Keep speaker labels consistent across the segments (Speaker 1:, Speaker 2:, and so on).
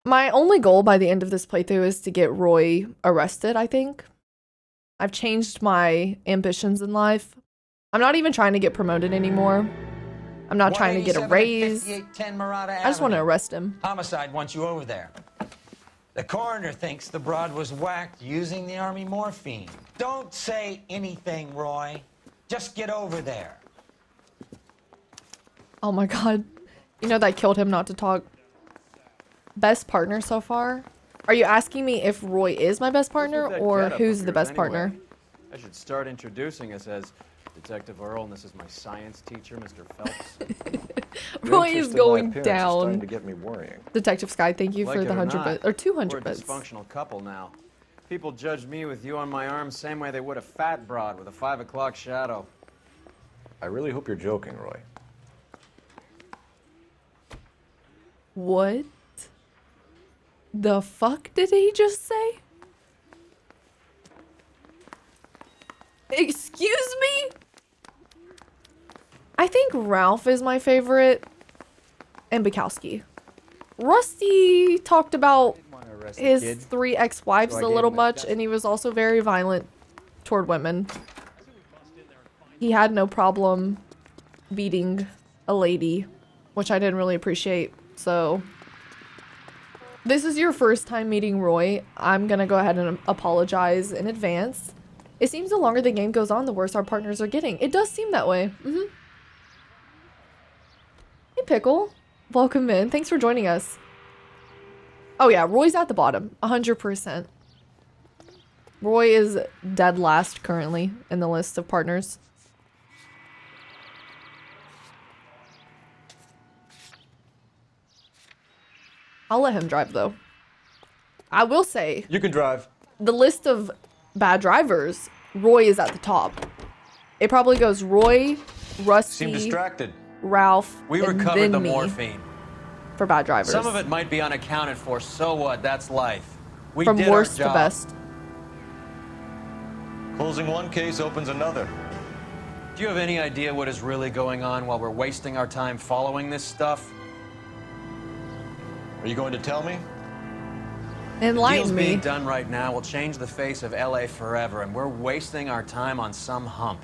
Speaker 1: My only goal by the end of this playthrough is to get Roy arrested, I think. I've changed my ambitions in life. I'm not even trying to get promoted anymore. I'm not trying to get a raise. I just want to arrest him.
Speaker 2: Homicide wants you over there. The coroner thinks the broad was whacked using the army morphine. Don't say anything, Roy. Just get over there.
Speaker 1: Oh my god. You know that killed him not to talk. Best partner so far? Are you asking me if Roy is my best partner or who's the best partner?
Speaker 3: I should start introducing us as Detective Earl, and this is my science teacher, Mr. Phelps.
Speaker 1: Roy is going down.
Speaker 4: Starting to get me worrying.
Speaker 1: Detective Sky, thank you for the 100 bits or 200
Speaker 3: We're a
Speaker 1: bits.
Speaker 3: dysfunctional couple now. People judge me with you on my arm same way they would a fat broad with a 5 o'clock shadow.
Speaker 4: I really hope you're joking, Roy.
Speaker 1: What the fuck did he just say? Excuse me? I think Ralph is my favorite and Bukowski. Rusty talked about his 3 ex-wives a little much, and he was also very violent toward women. He had no problem beating a lady, which I didn't really appreciate. So, this is your first time meeting Roy. I'm gonna go ahead and apologize in advance. It seems the longer the game goes on, the worse our partners are getting. It does seem that way. Hey, Pickle. Welcome in. Thanks for joining us. Oh yeah, Roy's at the bottom. 100%. Roy is dead last currently in the list of partners. I'll let him drive though. I will say,
Speaker 4: You can drive.
Speaker 1: the list of bad drivers, Roy is at the top. It probably goes Roy,
Speaker 4: Seem
Speaker 1: Rusty,
Speaker 4: distracted.
Speaker 1: Ralph,
Speaker 2: We
Speaker 1: and
Speaker 2: recovered
Speaker 1: then
Speaker 2: the
Speaker 1: me
Speaker 2: morphine.
Speaker 1: for bad drivers.
Speaker 2: Some of it might be unaccounted for, so what? That's life. We
Speaker 1: From
Speaker 2: did our
Speaker 1: worst to
Speaker 2: job.
Speaker 1: best.
Speaker 4: Closing one case opens another.
Speaker 2: Do you have any idea what is really going on while we're wasting our time following this stuff?
Speaker 4: Are you going to tell me?
Speaker 1: Enlighten
Speaker 2: Deals
Speaker 1: me.
Speaker 2: being done right now will change the face of LA forever, and we're wasting our time on some hump.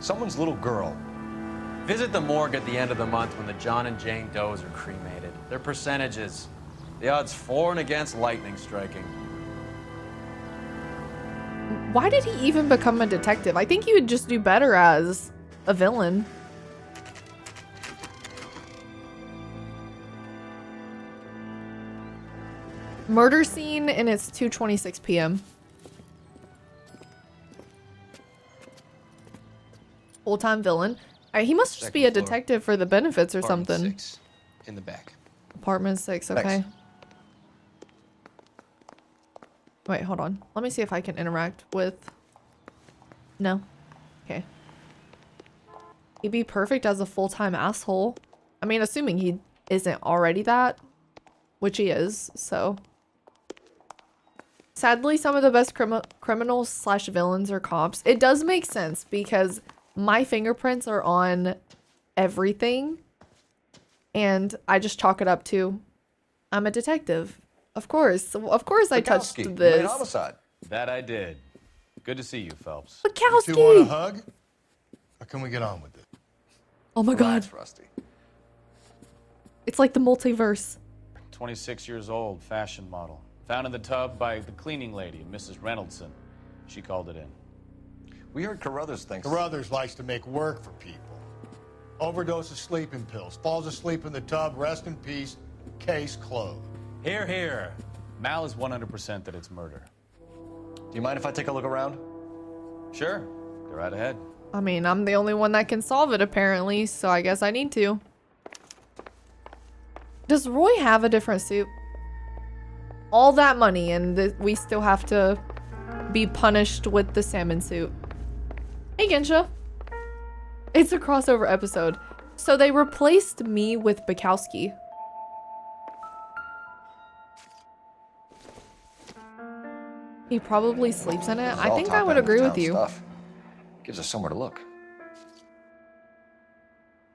Speaker 4: Someone's little girl.
Speaker 2: Visit the morgue at the end of the month when the John and Jane Does are cremated. Their percentages. The odds for and against lightning striking.
Speaker 1: Why did he even become a detective? I think he would just do better as a villain. Murder scene, and it's 2:26 p.m. Full-time villain. He must just be a detective for the benefits or something.
Speaker 5: 6 in the back.
Speaker 1: Apartment 6, okay.
Speaker 4: Thanks.
Speaker 1: Wait, hold on. Let me see if I can interact with... No. Okay. He'd be perfect as a full-time asshole. I mean, assuming he isn't already that. Which he is, so... Sadly, some of the best criminals slash villains are cops. It does make sense because my fingerprints are on everything. And I just chalk it up to, I'm a detective. Of course I touched
Speaker 4: Bukowski, you made
Speaker 1: this.
Speaker 4: homicide.
Speaker 5: That I did. Good to see you, Phelps.
Speaker 6: You two want a
Speaker 1: Bukowski!
Speaker 6: hug? Or can we get on with it?
Speaker 1: Oh my god.
Speaker 4: Relax, Rusty.
Speaker 1: It's like the multiverse.
Speaker 5: 26 years old, fashion model. Found in the tub by the cleaning lady, Mrs. Reynoldson. She called it in.
Speaker 4: We heard Carruthers thinks...
Speaker 6: Carruthers likes to make work for people. Overdose of sleeping pills. Falls asleep in the tub. Rest in peace. Case closed.
Speaker 5: Here, here. Mal is 100% that it's murder.
Speaker 4: Do you mind if I take a look around?
Speaker 5: Sure. Go right ahead.
Speaker 1: I mean, I'm the only one that can solve it apparently, so I guess I need to. Does Roy have a different suit? All that money and we still have to be punished with the salmon suit. Hey Gensha. It's a crossover episode. So they replaced me with Bukowski. He probably sleeps in it. I think I would agree with you.
Speaker 4: Stuff. Gives us somewhere to look.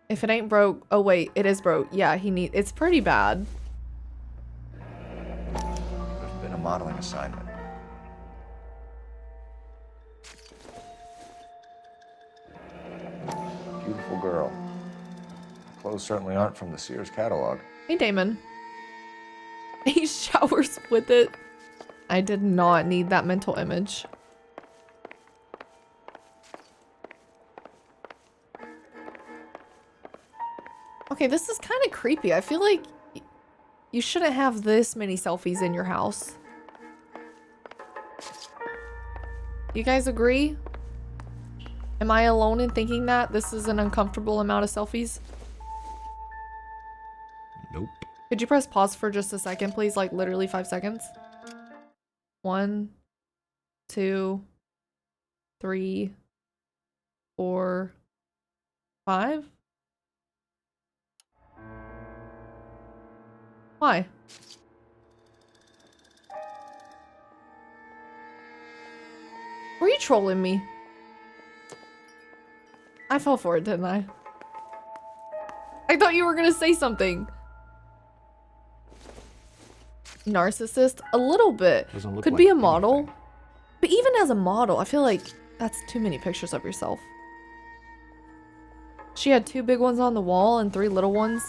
Speaker 1: If it ain't broke, oh wait, it is broke. Yeah, it's pretty bad.
Speaker 4: modeling assignment. Beautiful girl. The clothes certainly aren't from the Sears catalog.
Speaker 1: Hey, Damon. He showers with it. I did not need that mental image. Okay, this is kind of creepy. I feel like you shouldn't have this many selfies in your house. You guys agree? Am I alone in thinking that this is an uncomfortable amount of selfies?
Speaker 4: Nope.
Speaker 1: Could you press pause for just a second, please? Like literally 5 seconds. 1, 2, 3, 4, 5. Why? Were you trolling me? I fell for it, didn't I? I thought you were gonna say something. Narcissist? A little bit. Could be a model. But even as a model, I feel like that's too many pictures of yourself. She had 2 big ones on the wall and 3 little ones.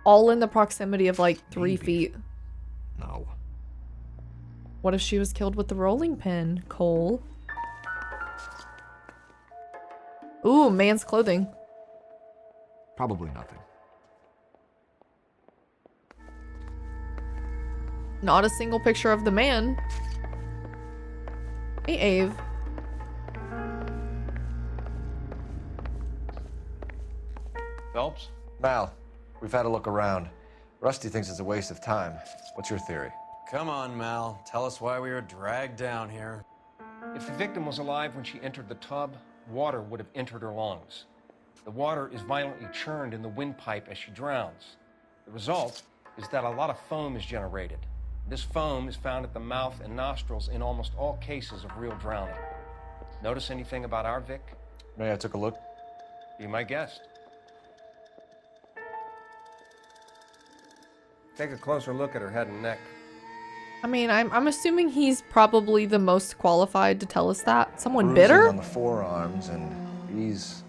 Speaker 1: All in the proximity of like 3 feet.
Speaker 4: No.
Speaker 1: What if she was killed with the rolling pin, Cole? Ooh, man's clothing.
Speaker 4: Probably nothing.
Speaker 1: Not a single picture of the man. Hey, Ave.
Speaker 3: Phelps?
Speaker 4: Mal, we've had a look around. Rusty thinks it's a waste of time. What's your theory?
Speaker 3: Come on, Mal. Tell us why we were dragged down here.
Speaker 7: If the victim was alive when she entered the tub, water would have entered her lungs. The water is violently churned in the windpipe as she drowns. The result is that a lot of foam is generated. This foam is found at the mouth and nostrils in almost all cases of real drowning. Notice anything about our Vic?
Speaker 4: May I took a look?
Speaker 7: Be my guest. Take a closer look at her head and neck.
Speaker 1: I mean, I'm assuming he's probably the most qualified to tell us that. Someone
Speaker 4: Bruising
Speaker 1: bitter?
Speaker 4: on the forearms, and these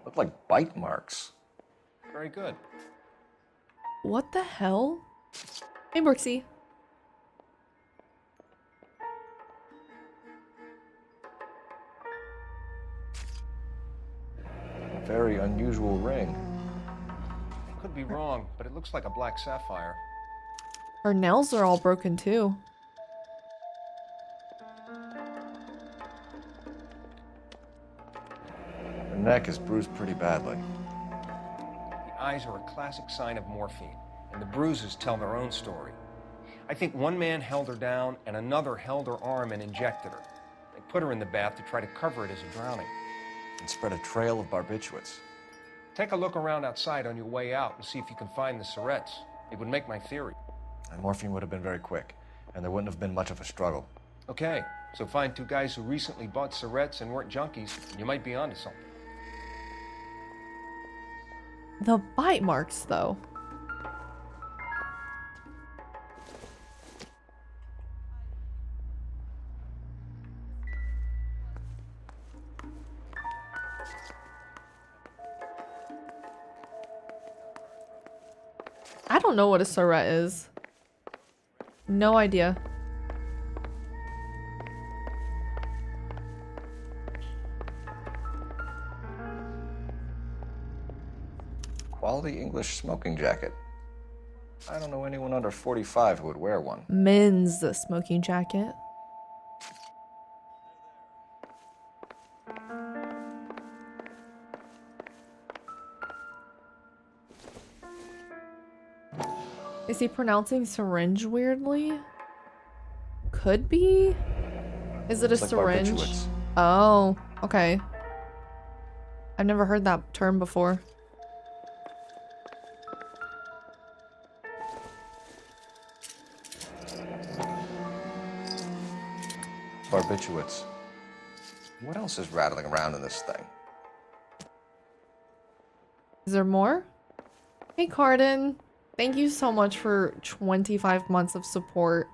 Speaker 4: look like bite marks.
Speaker 7: Very good.
Speaker 1: What the hell? Hey, Brooksy.
Speaker 4: Very unusual ring.
Speaker 7: Could be wrong, but it looks like a black sapphire.
Speaker 1: Her nails are all broken too.
Speaker 4: Her neck is bruised pretty badly.
Speaker 7: The eyes are a classic sign of morphine, and the bruises tell their own story. I think one man held her down and another held her arm and injected her. They put her in the bath to try to cover it as a drowning.
Speaker 4: And spread a trail of barbiturates.
Speaker 7: Take a look around outside on your way out and see if you can find the syrettes. It would make my theory.
Speaker 4: And morphine would have been very quick, and there wouldn't have been much of a struggle.
Speaker 7: Okay, so find 2 guys who recently bought syrettes and weren't junkies, and you might be onto something.
Speaker 1: The bite marks, though. I don't know what a surette is. No idea.
Speaker 4: Quality English smoking jacket. I don't know anyone under 45 who would wear one.
Speaker 1: Men's smoking jacket. Is he pronouncing syringe weirdly? Could be? Is it a
Speaker 4: It's like
Speaker 1: syringe?
Speaker 4: barbiturates.
Speaker 1: Oh, okay. I've never heard that term before.
Speaker 4: Barbiturates. What else is rattling around in this thing?
Speaker 1: Is there more? Hey, Carden. Thank you so much for 25 months of support.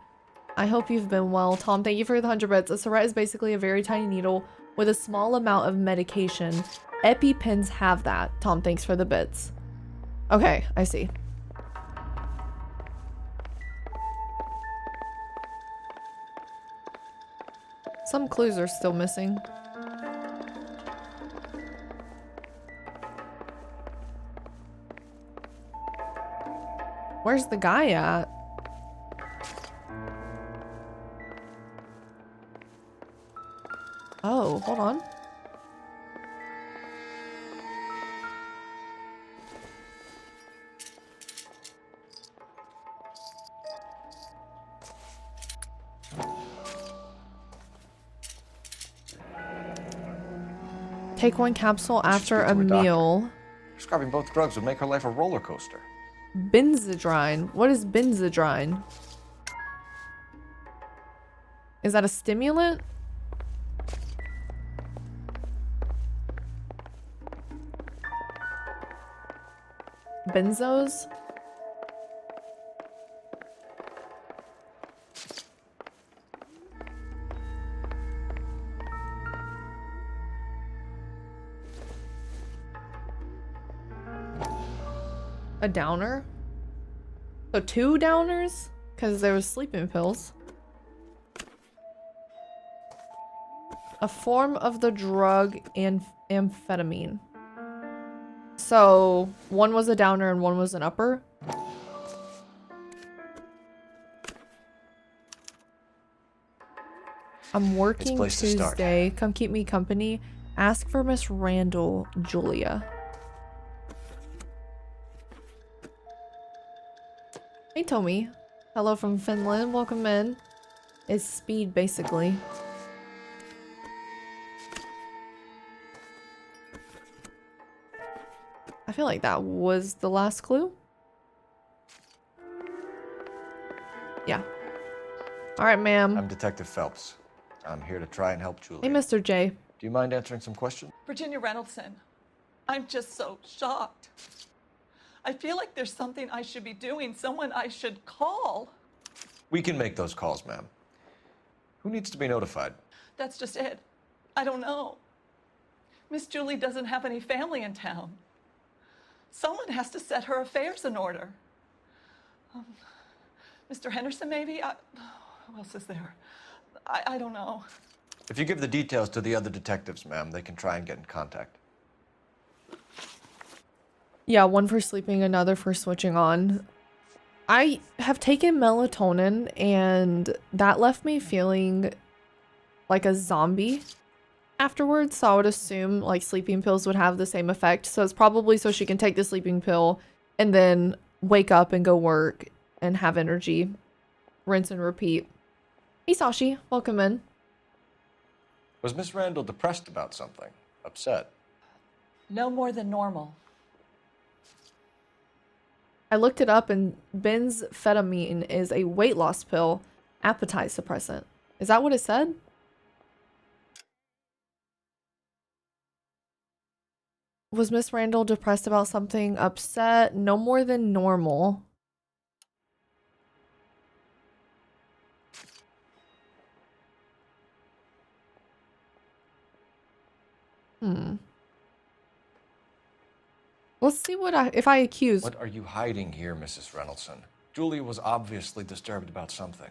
Speaker 1: I hope you've been well. Tom, thank you for the 100 bits. A syringe is basically a very tiny needle with a small amount of medication. EpiPens have that. Tom, thanks for the bits. Okay, I see. Some clues are still missing. Where's the guy at? Oh, hold on. Take one capsule after a meal.
Speaker 4: Prescribing both drugs would make her life a roller coaster.
Speaker 1: Benzodrine. What is benzodrine? Is that a stimulant? Benzos? A downer? So 2 downers? Because there was sleeping pills. A form of the drug and amphetamine. So 1 was a downer and 1 was an upper? I'm working Tuesday. Come keep me company. Ask for Miss Randall, Julia. Hey, Tommy. Hello from Finland. Welcome in. It's speed, basically. I feel like that was the last clue. Yeah. All right, ma'am.
Speaker 4: I'm Detective Phelps. I'm here to try and help Julia.
Speaker 1: Hey, Mr. J.
Speaker 4: Do you mind answering some questions?
Speaker 8: Virginia Reynoldson, I'm just so shocked. I feel like there's something I should be doing, someone I should call.
Speaker 4: We can make those calls, ma'am. Who needs to be notified?
Speaker 8: That's just it. I don't know. Miss Julie doesn't have any family in town. Someone has to set her affairs in order. Mr. Henderson, maybe? Who else is there? I don't know.
Speaker 4: If you give the details to the other detectives, ma'am, they can try and get in contact.
Speaker 1: Yeah, 1 for sleeping, another for switching on. I have taken melatonin and that left me feeling like a zombie afterwards. So I would assume like sleeping pills would have the same effect. So it's probably so she can take the sleeping pill and then wake up and go work and have energy. Rinse and repeat. Hey, Sashi. Welcome in.
Speaker 4: Was Miss Randall depressed about something? Upset?
Speaker 8: No more than normal.
Speaker 1: I looked it up and benzathymine is a weight loss pill, appetite suppressant. Is that what it said? Was Miss Randall depressed about something? Upset? No more than normal. Let's see what if I accuse.
Speaker 4: What are you hiding here, Mrs. Reynoldson? Julia was obviously disturbed about something.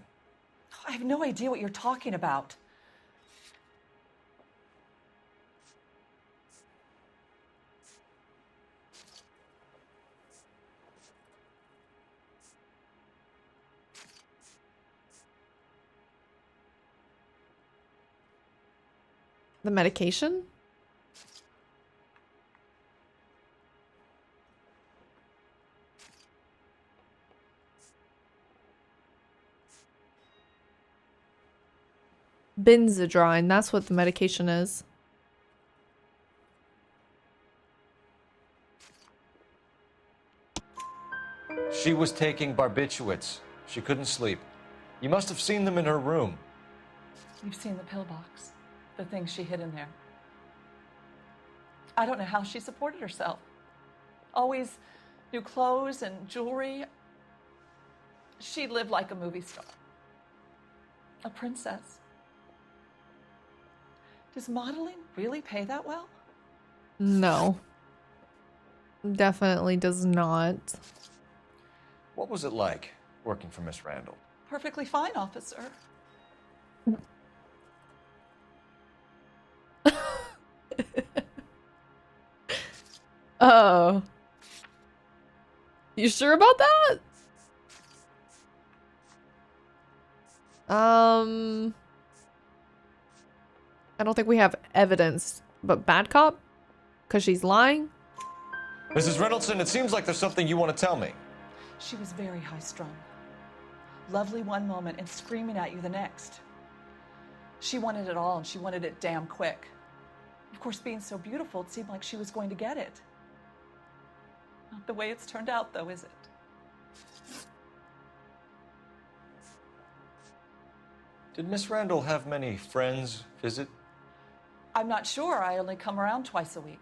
Speaker 8: I have no idea what you're talking about.
Speaker 1: The medication? Benzodrine, that's what the medication is.
Speaker 4: She was taking barbiturates. She couldn't sleep. You must have seen them in her room.
Speaker 8: You've seen the pillbox, the things she hid in there. I don't know how she supported herself. Always new clothes and jewelry. She lived like a movie star. a princess. Does modeling really pay that well?
Speaker 1: No. Definitely does not.
Speaker 4: What was it like working for Miss Randall?
Speaker 8: Perfectly fine, officer.
Speaker 1: Oh. You sure about that? I don't think we have evidence, but bad cop? Because she's lying?
Speaker 4: Mrs. Reynoldsson, it seems like there's something you want to tell me.
Speaker 8: She was very high-strung. Lovely one moment and screaming at you the next. She wanted it all, and she wanted it damn quick. Of course, being so beautiful, it seemed like she was going to get it. Not the way it's turned out, though, is it?
Speaker 4: Did Miss Randall have many friends visit?
Speaker 8: I'm not sure. I only come around twice a week.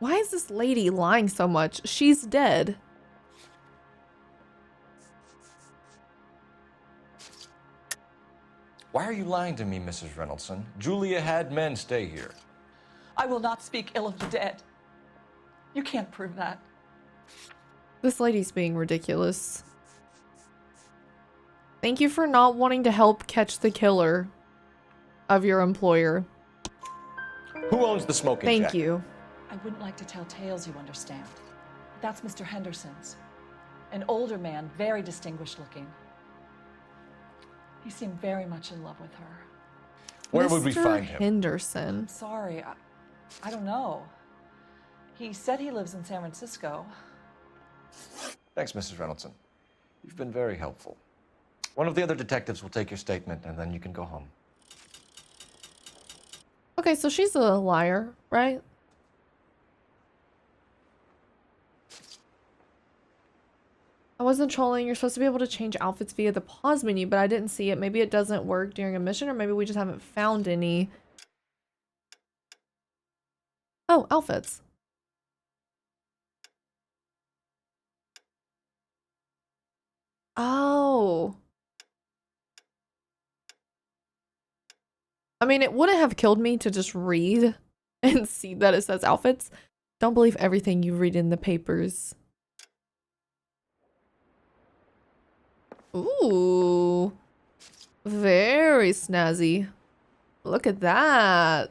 Speaker 1: Why is this lady lying so much? She's dead.
Speaker 4: Why are you lying to me, Mrs. Reynoldsson? Julia had men stay here.
Speaker 8: I will not speak ill of the dead. You can't prove that.
Speaker 1: This lady's being ridiculous. Thank you for not wanting to help catch the killer of your employer.
Speaker 4: Who owns the smoking
Speaker 1: Thank
Speaker 4: jacket?
Speaker 1: you.
Speaker 8: I wouldn't like to tell tales, you understand. That's Mr. Henderson's. An older man, very distinguished looking. He seemed very much in love with her.
Speaker 4: Where would we
Speaker 1: Mr.
Speaker 4: find him?
Speaker 1: Henderson.
Speaker 8: Sorry, I don't know. He said he lives in San Francisco.
Speaker 4: Thanks, Mrs. Reynoldsson. You've been very helpful. One of the other detectives will take your statement, and then you can go home.
Speaker 1: Okay, so she's a liar, right? I wasn't trolling. You're supposed to be able to change outfits via the pause menu, but I didn't see it. Maybe it doesn't work during a mission, or maybe we just haven't found any. Oh, outfits. Oh. I mean, it wouldn't have killed me to just read and see that it says outfits. Don't believe everything you read in the papers. Ooh. Very snazzy. Look at that.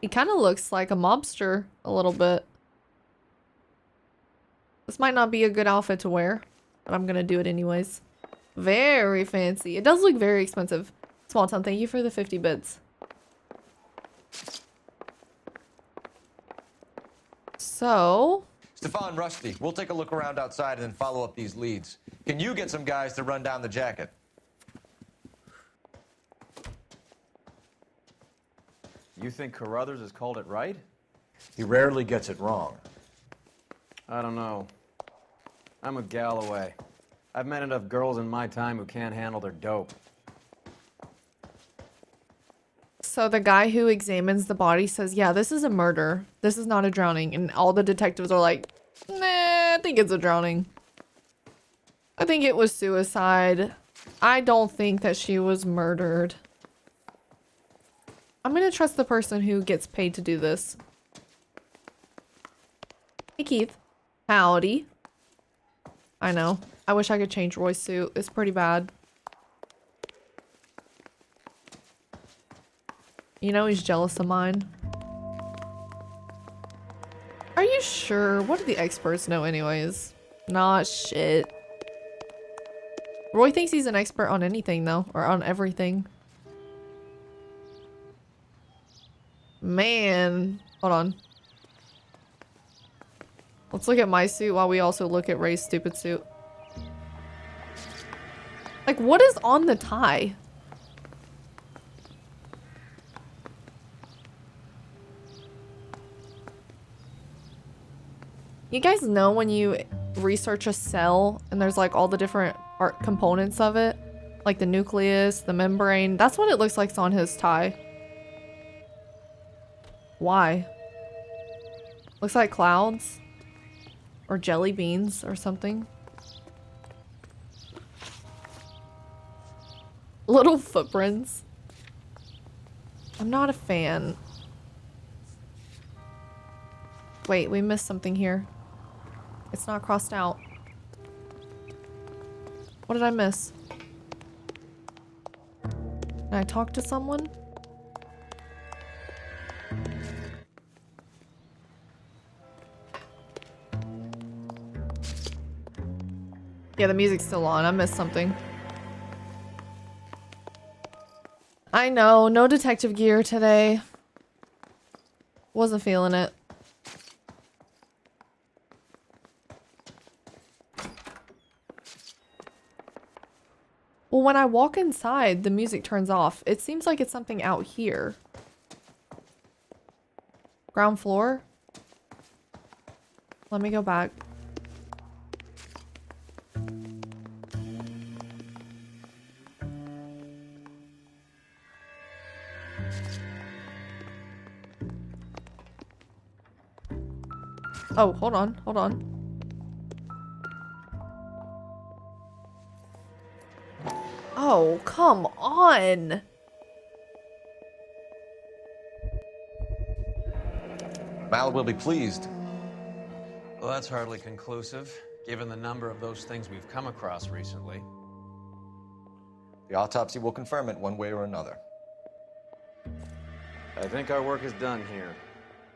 Speaker 1: He kind of looks like a mobster a little bit. This might not be a good outfit to wear, but I'm gonna do it anyways. Very fancy. It does look very expensive. Small Town, thank you for the 50 bits. So...
Speaker 4: Stefan, Rusty, we'll take a look around outside and then follow up these leads. Can you get some guys to run down the jacket?
Speaker 3: You think Carruthers has called it right?
Speaker 4: He rarely gets it wrong.
Speaker 3: I don't know. I'm with Galloway. I've met enough girls in my time who can't handle their dope.
Speaker 1: So the guy who examines the body says, yeah, this is a murder. This is not a drowning. And all the detectives are like, nah, I think it's a drowning. I think it was suicide. I don't think that she was murdered. I'm gonna trust the person who gets paid to do this. Hey, Keith. Howdy. I know. I wish I could change Roy's suit. It's pretty bad. You know he's jealous of mine. Are you sure? What do the experts know anyways? Nah, shit. Roy thinks he's an expert on anything though, or on everything. Man. Hold on. Let's look at my suit while we also look at Ray's stupid suit. Like, what is on the tie? You guys know when you research a cell and there's like all the different part components of it? Like the nucleus, the membrane. That's what it looks like on his tie. Why? Looks like clouds. Or jelly beans or something. Little footprints. I'm not a fan. Wait, we missed something here. It's not crossed out. What did I miss? Can I talk to someone? Yeah, the music's still on. I missed something. I know, no detective gear today. Wasn't feeling it. Well, when I walk inside, the music turns off. It seems like it's something out here. Ground floor? Let me go back. Oh, hold on, hold on. Oh, come on.
Speaker 4: Mal will be pleased.
Speaker 3: Well, that's hardly conclusive, given the number of those things we've come across recently.
Speaker 4: The autopsy will confirm it one way or another.
Speaker 3: I think our work is done here.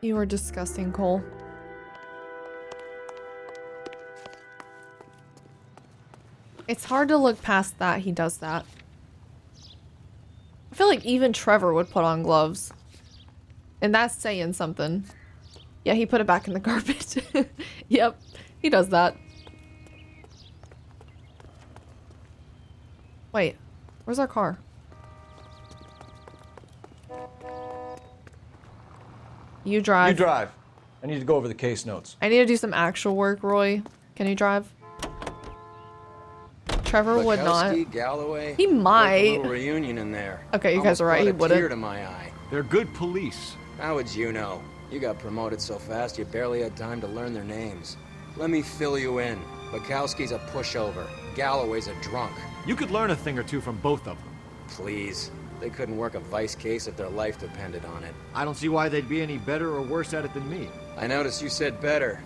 Speaker 1: You are disgusting, Cole. It's hard to look past that he does that. I feel like even Trevor would put on gloves. And that's saying something. Yeah, he put it back in the garbage. Yep, he does that. Wait, where's our car? You drive.
Speaker 4: You drive. I need to go over the case notes.
Speaker 1: I need to do some actual work, Roy. Can you drive? Trevor would not.
Speaker 9: Galloway,
Speaker 1: He might.
Speaker 9: a little reunion in there.
Speaker 1: Okay, you guys are right. He
Speaker 9: Brought a tear
Speaker 1: wouldn't.
Speaker 9: to my eye.
Speaker 10: They're good police.
Speaker 9: How would you know? You got promoted so fast you barely had time to learn their names. Let me fill you in. Bukowski's a pushover. Galloway's a drunk.
Speaker 10: You could learn a thing or two from both of them.
Speaker 9: Please. They couldn't work a vice case if their life depended on it.
Speaker 10: I don't see why they'd be any better or worse at it than me.
Speaker 9: I noticed you said better.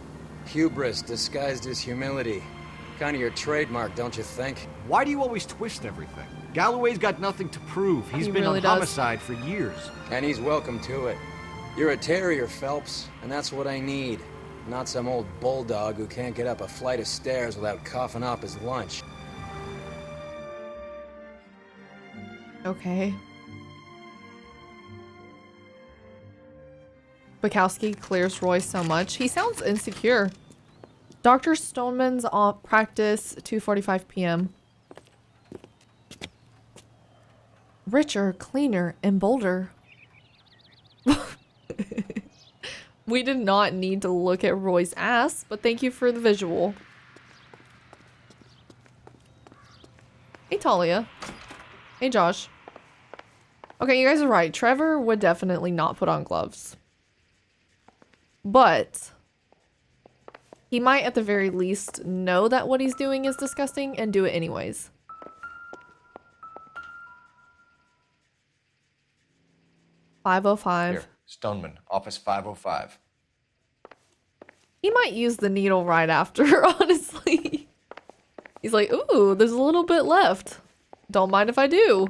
Speaker 9: Hubris disguised as humility. Kind of your trademark, don't you think?
Speaker 10: Why do you always twist everything? Galloway's got nothing to prove. He's
Speaker 1: He
Speaker 10: been
Speaker 1: really
Speaker 10: on
Speaker 1: does.
Speaker 10: homicide for years.
Speaker 9: And he's welcome to it. You're a terrier, Phelps, and that's what I need. Not some old bulldog who can't get up a flight of stairs without coughing up his lunch.
Speaker 1: Okay. Bukowski clears Roy so much. He sounds insecure. Dr. Stoneman's off practice, 2:45 p.m. Richer, cleaner, and bolder. We did not need to look at Roy's ass, but thank you for the visual. Hey, Talia. Hey, Josh. Okay, you guys are right. Trevor would definitely not put on gloves. But he might at the very least know that what he's doing is disgusting and do it anyways.
Speaker 4: Here, Stoneman, office 505.
Speaker 1: He might use the needle right after, honestly. He's like, ooh, there's a little bit left. Don't mind if I do.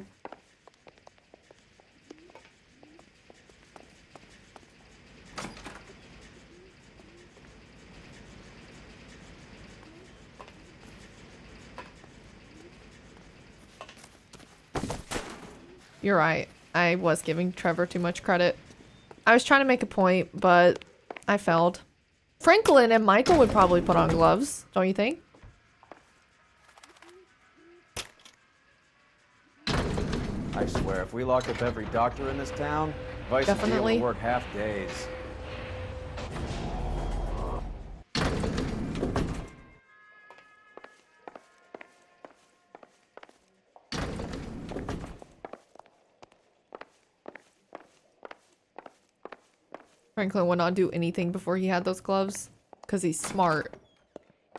Speaker 1: You're right. I was giving Trevor too much credit. I was trying to make a point, but I failed. Franklin and Michael would probably put on gloves, don't you think?
Speaker 3: I swear, if we locked up every doctor in this town, Vice would be able
Speaker 1: Definitely.
Speaker 3: to work half days.
Speaker 1: Franklin would not do anything before he had those gloves because he's smart.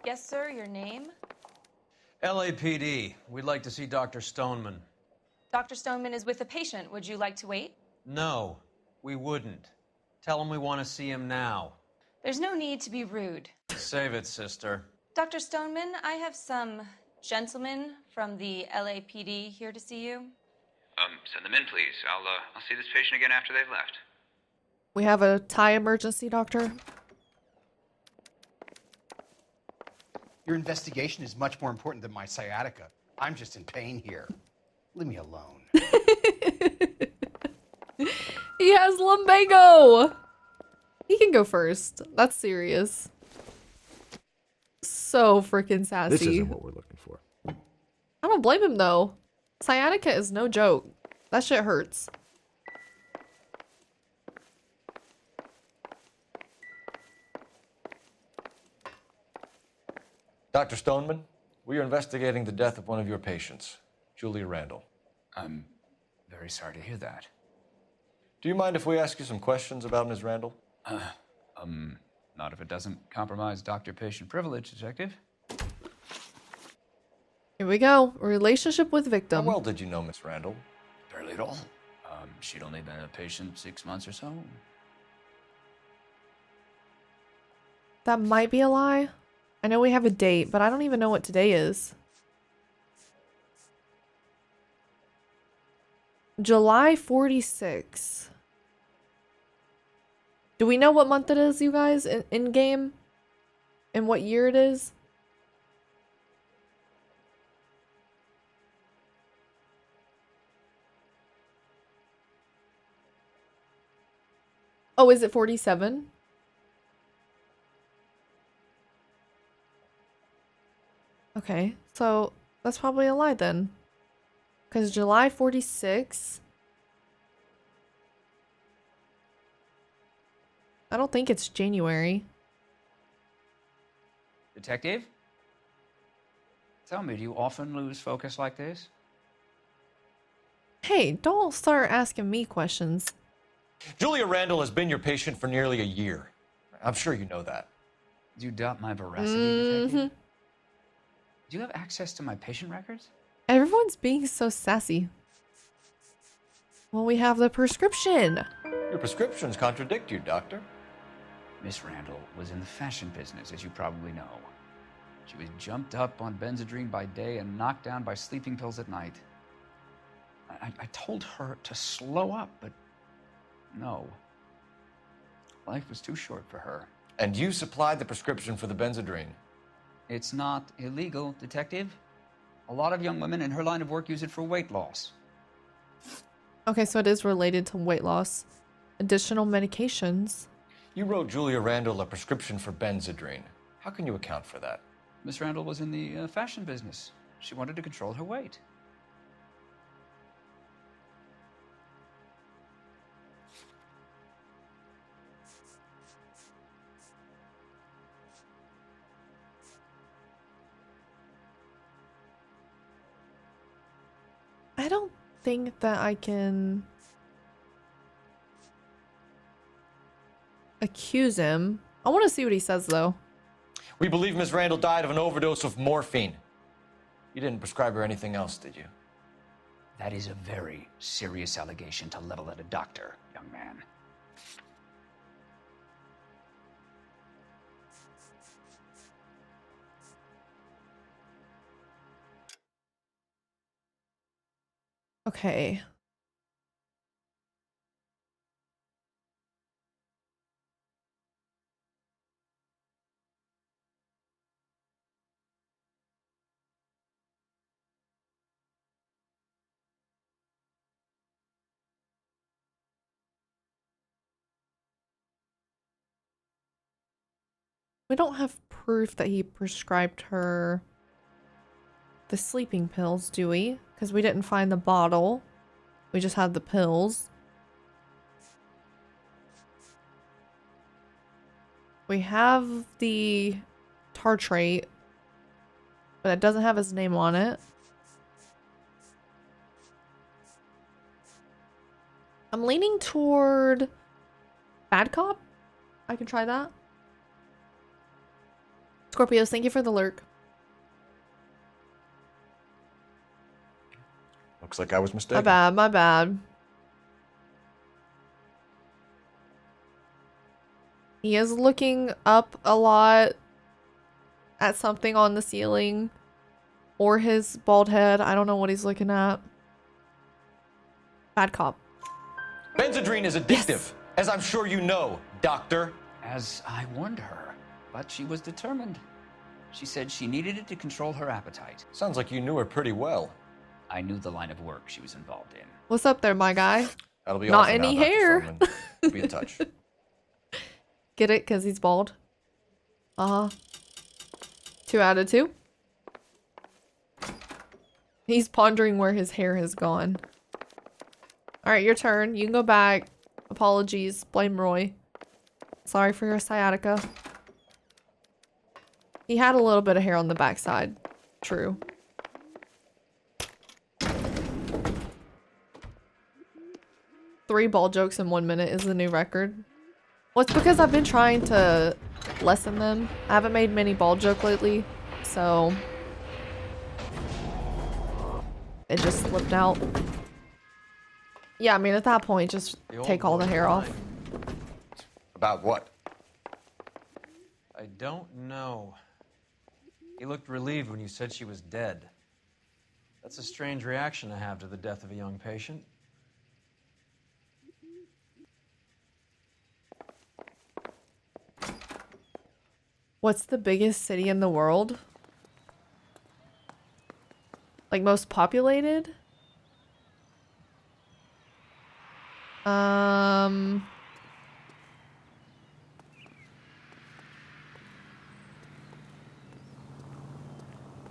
Speaker 11: Yes, sir. Your name?
Speaker 3: LAPD. We'd like to see Dr. Stoneman.
Speaker 11: Dr. Stoneman is with a patient. Would you like to wait?
Speaker 3: No, we wouldn't. Tell him we want to see him now.
Speaker 11: There's no need to be rude.
Speaker 3: Save it, sister.
Speaker 11: Dr. Stoneman, I have some gentlemen from the LAPD here to see you.
Speaker 12: Send them in, please. I'll see this patient again after they've left.
Speaker 1: We have a Thai emergency, doctor.
Speaker 10: Your investigation is much more important than my sciatica. I'm just in pain here. Leave me alone.
Speaker 1: He has lumbago! He can go first. That's serious. So freaking sassy.
Speaker 4: This isn't what we're looking for.
Speaker 1: I don't blame him though. Sciatica is no joke. That shit hurts.
Speaker 4: Dr. Stoneman, we are investigating the death of one of your patients, Julia Randall.
Speaker 12: I'm very sorry to hear that.
Speaker 4: Do you mind if we ask you some questions about Ms. Randall?
Speaker 12: Not if it doesn't compromise doctor-patient privilege, Detective.
Speaker 1: Here we go. Relationship with victim.
Speaker 4: How well did you know Miss Randall?
Speaker 12: Barely at all. She'd only been a patient 6 months or so.
Speaker 1: That might be a lie. I know we have a date, but I don't even know what today is. July 46. Do we know what month it is, you guys, in game? And what year it is? Oh, is it 47? Okay, so that's probably a lie then. Because July 46... I don't think it's January.
Speaker 12: Detective? Tell me, do you often lose focus like this?
Speaker 1: Hey, don't start asking me questions.
Speaker 4: Julia Randall has been your patient for nearly a year. I'm sure you know that.
Speaker 12: Do you doubt my veracity, Detective? Do you have access to my patient records?
Speaker 1: Everyone's being so sassy. Well, we have the prescription.
Speaker 4: Your prescriptions contradict you, doctor.
Speaker 12: Miss Randall was in the fashion business, as you probably know. She was jumped up on Benzedrine by day and knocked down by sleeping pills at night. I told her to slow up, but no. Life was too short for her.
Speaker 4: And you supplied the prescription for the Benzedrine.
Speaker 12: It's not illegal, Detective. A lot of young women in her line of work use it for weight loss.
Speaker 1: Okay, so it is related to weight loss. Additional medications.
Speaker 4: You wrote Julia Randall a prescription for Benzedrine. How can you account for that?
Speaker 12: Miss Randall was in the fashion business. She wanted to control her weight.
Speaker 1: I don't think that I can accuse him. I want to see what he says, though.
Speaker 4: We believe Ms. Randall died of an overdose of morphine. You didn't prescribe her anything else, did you?
Speaker 12: That is a very serious allegation to level at a doctor, young man.
Speaker 1: Okay. We don't have proof that he prescribed her the sleeping pills, do we? Because we didn't find the bottle. We just had the pills. We have the tartrate, but it doesn't have his name on it. I'm leaning toward bad cop. I can try that. Scorpios, thank you for the lurk.
Speaker 4: Looks like I was
Speaker 1: My
Speaker 4: mistaken.
Speaker 1: bad, my bad. He is looking up a lot at something on the ceiling or his bald head. I don't know what he's looking at. Bad cop.
Speaker 4: Benzedrine is addictive, as I'm sure you know, Doctor.
Speaker 12: As I warned her, but she was determined. She said she needed it to control her appetite.
Speaker 4: Sounds like you knew her pretty well.
Speaker 12: I knew the line of work she was involved in.
Speaker 1: What's up there, my guy?
Speaker 4: That'll be all
Speaker 1: Not
Speaker 4: for
Speaker 1: any
Speaker 4: now, Dr.
Speaker 1: hair.
Speaker 4: Feldman. We'll be in touch.
Speaker 1: Get it? Because he's bald. 2 out of 2. He's pondering where his hair has gone. Alright, your turn. You can go back. Apologies. Blame Roy. Sorry for your sciatica. He had a little bit of hair on the backside. True. Three ball jokes in 1 minute is the new record. Well, it's because I've been trying to lessen them. I haven't made many ball joke lately, so it just slipped out. Yeah, I mean, at that point, just take all the hair off.
Speaker 4: About what?
Speaker 3: I don't know. He looked relieved when you said she was dead. That's a strange reaction to have to the death of a young patient.
Speaker 1: What's the biggest city in the world? Like, most populated?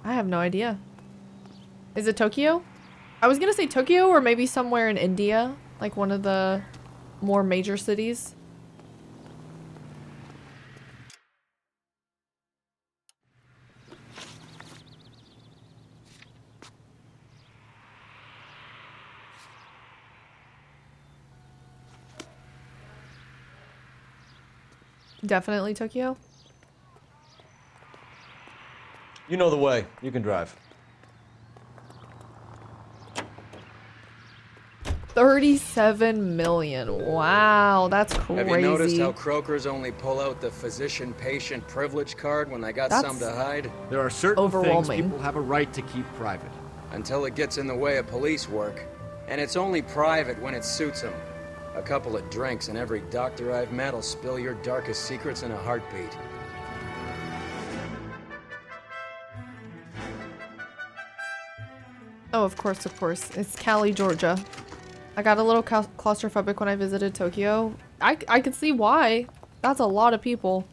Speaker 1: I have no idea. Is it Tokyo? I was gonna say Tokyo or maybe somewhere in India, like one of the more major cities. Definitely Tokyo.
Speaker 4: You know the way. You can drive.
Speaker 1: 37 million. Wow, that's crazy.
Speaker 9: Have you noticed how croakers only pull out the physician-patient privilege card when they got some to hide?
Speaker 13: There are certain things
Speaker 1: overwhelming.
Speaker 13: people have a right to keep private.
Speaker 9: Until it gets in the way of police work. And it's only private when it suits them. A couple of drinks and every doctor I've met will spill your darkest secrets in a heartbeat.
Speaker 1: Oh, of course, of course. It's Cali, Georgia. I got a little claustrophobic when I visited Tokyo. I could see why. That's a lot of people.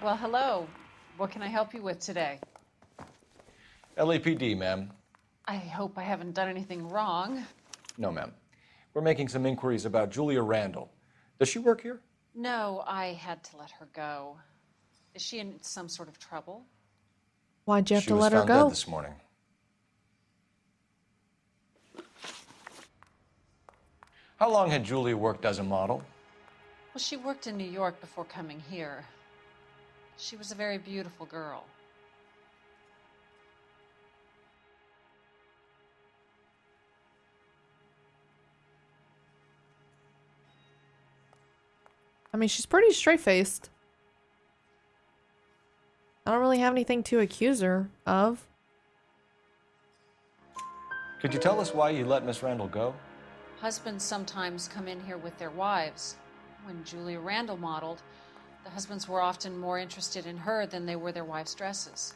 Speaker 14: Well, hello. What can I help you with today?
Speaker 4: LAPD, ma'am.
Speaker 14: I hope I haven't done anything wrong.
Speaker 4: No, ma'am. We're making some inquiries about Julia Randall. Does she work here?
Speaker 14: No, I had to let her go. Is she in some sort of trouble?
Speaker 1: Why'd you have
Speaker 4: She
Speaker 1: to
Speaker 4: was
Speaker 1: let her
Speaker 4: found
Speaker 1: go?
Speaker 4: dead this morning. How long had Julia worked as a model?
Speaker 14: Well, she worked in New York before coming here. She was a very beautiful girl.
Speaker 1: I mean, she's pretty straight-faced. I don't really have anything to accuse her of.
Speaker 4: Could you tell us why you let Miss Randall go?
Speaker 14: Husbands sometimes come in here with their wives. When Julia Randall modeled, the husbands were often more interested in her than they were their wives' dresses.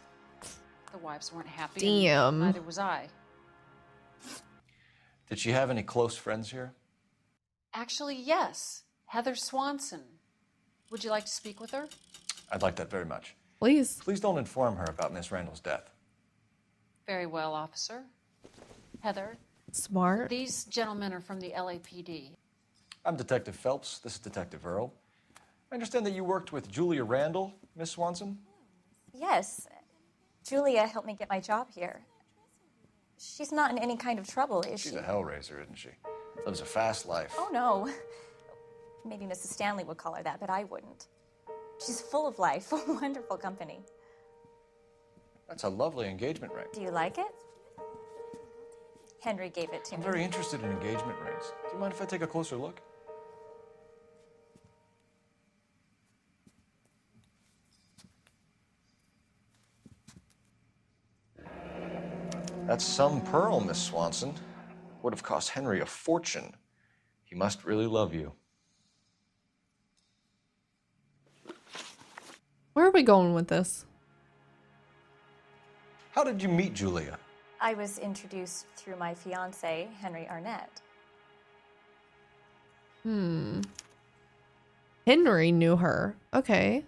Speaker 14: The wives weren't happy.
Speaker 1: Damn.
Speaker 14: And neither was I.
Speaker 4: Did she have any close friends here?
Speaker 14: Actually, yes. Heather Swanson. Would you like to speak with her?
Speaker 4: I'd like that very much.
Speaker 1: Please.
Speaker 4: Please don't inform her about Miss Randall's death.
Speaker 14: Very well, officer. Heather.
Speaker 1: Smart.
Speaker 14: These gentlemen are from the LAPD.
Speaker 4: I'm Detective Phelps. This is Detective Earl. I understand that you worked with Julia Randall, Miss Swanson?
Speaker 15: Yes. Julia helped me get my job here. She's not in any kind of trouble, is she?
Speaker 4: She's a hellraiser, isn't she? Lives a fast life.
Speaker 15: Oh, no. Maybe Mrs. Stanley would call her that, but I wouldn't. She's full of life, wonderful company.
Speaker 4: That's a lovely engagement ring.
Speaker 15: Do you like it? Henry gave it to
Speaker 4: I'm
Speaker 15: me.
Speaker 4: very interested in engagement rings. Do you mind if I take a closer look? That's some pearl, Miss Swanson. Would have cost Henry a fortune. He must really love you.
Speaker 1: Where are we going with this?
Speaker 4: How did you meet Julia?
Speaker 15: I was introduced through my fiance, Henry Arnett.
Speaker 1: Henry knew her. Okay.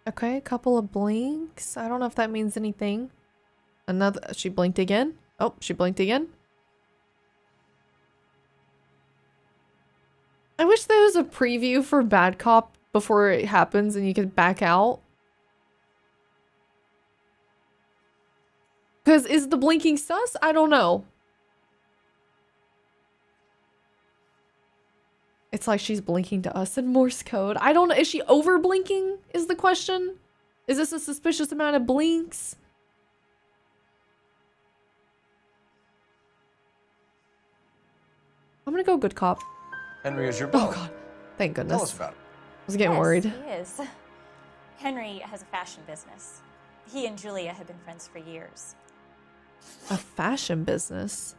Speaker 1: Okay, a couple of blinks. I don't know if that means anything. Another, she blinked again. Oh, she blinked again. I wish there was a preview for Bad Cop before it happens and you could back out. Because is the blinking sus? I don't know. It's like she's blinking to us in Morse code. I don't know. Is she over blinking is the question? Is this a suspicious amount of blinks? I'm gonna go good cop.
Speaker 4: Henry is your beau.
Speaker 1: Oh god. Thank goodness.
Speaker 4: Tell us about it.
Speaker 1: I was getting worried.
Speaker 15: He is. Henry has a fashion business. He and Julia have been friends for years.
Speaker 1: A fashion business.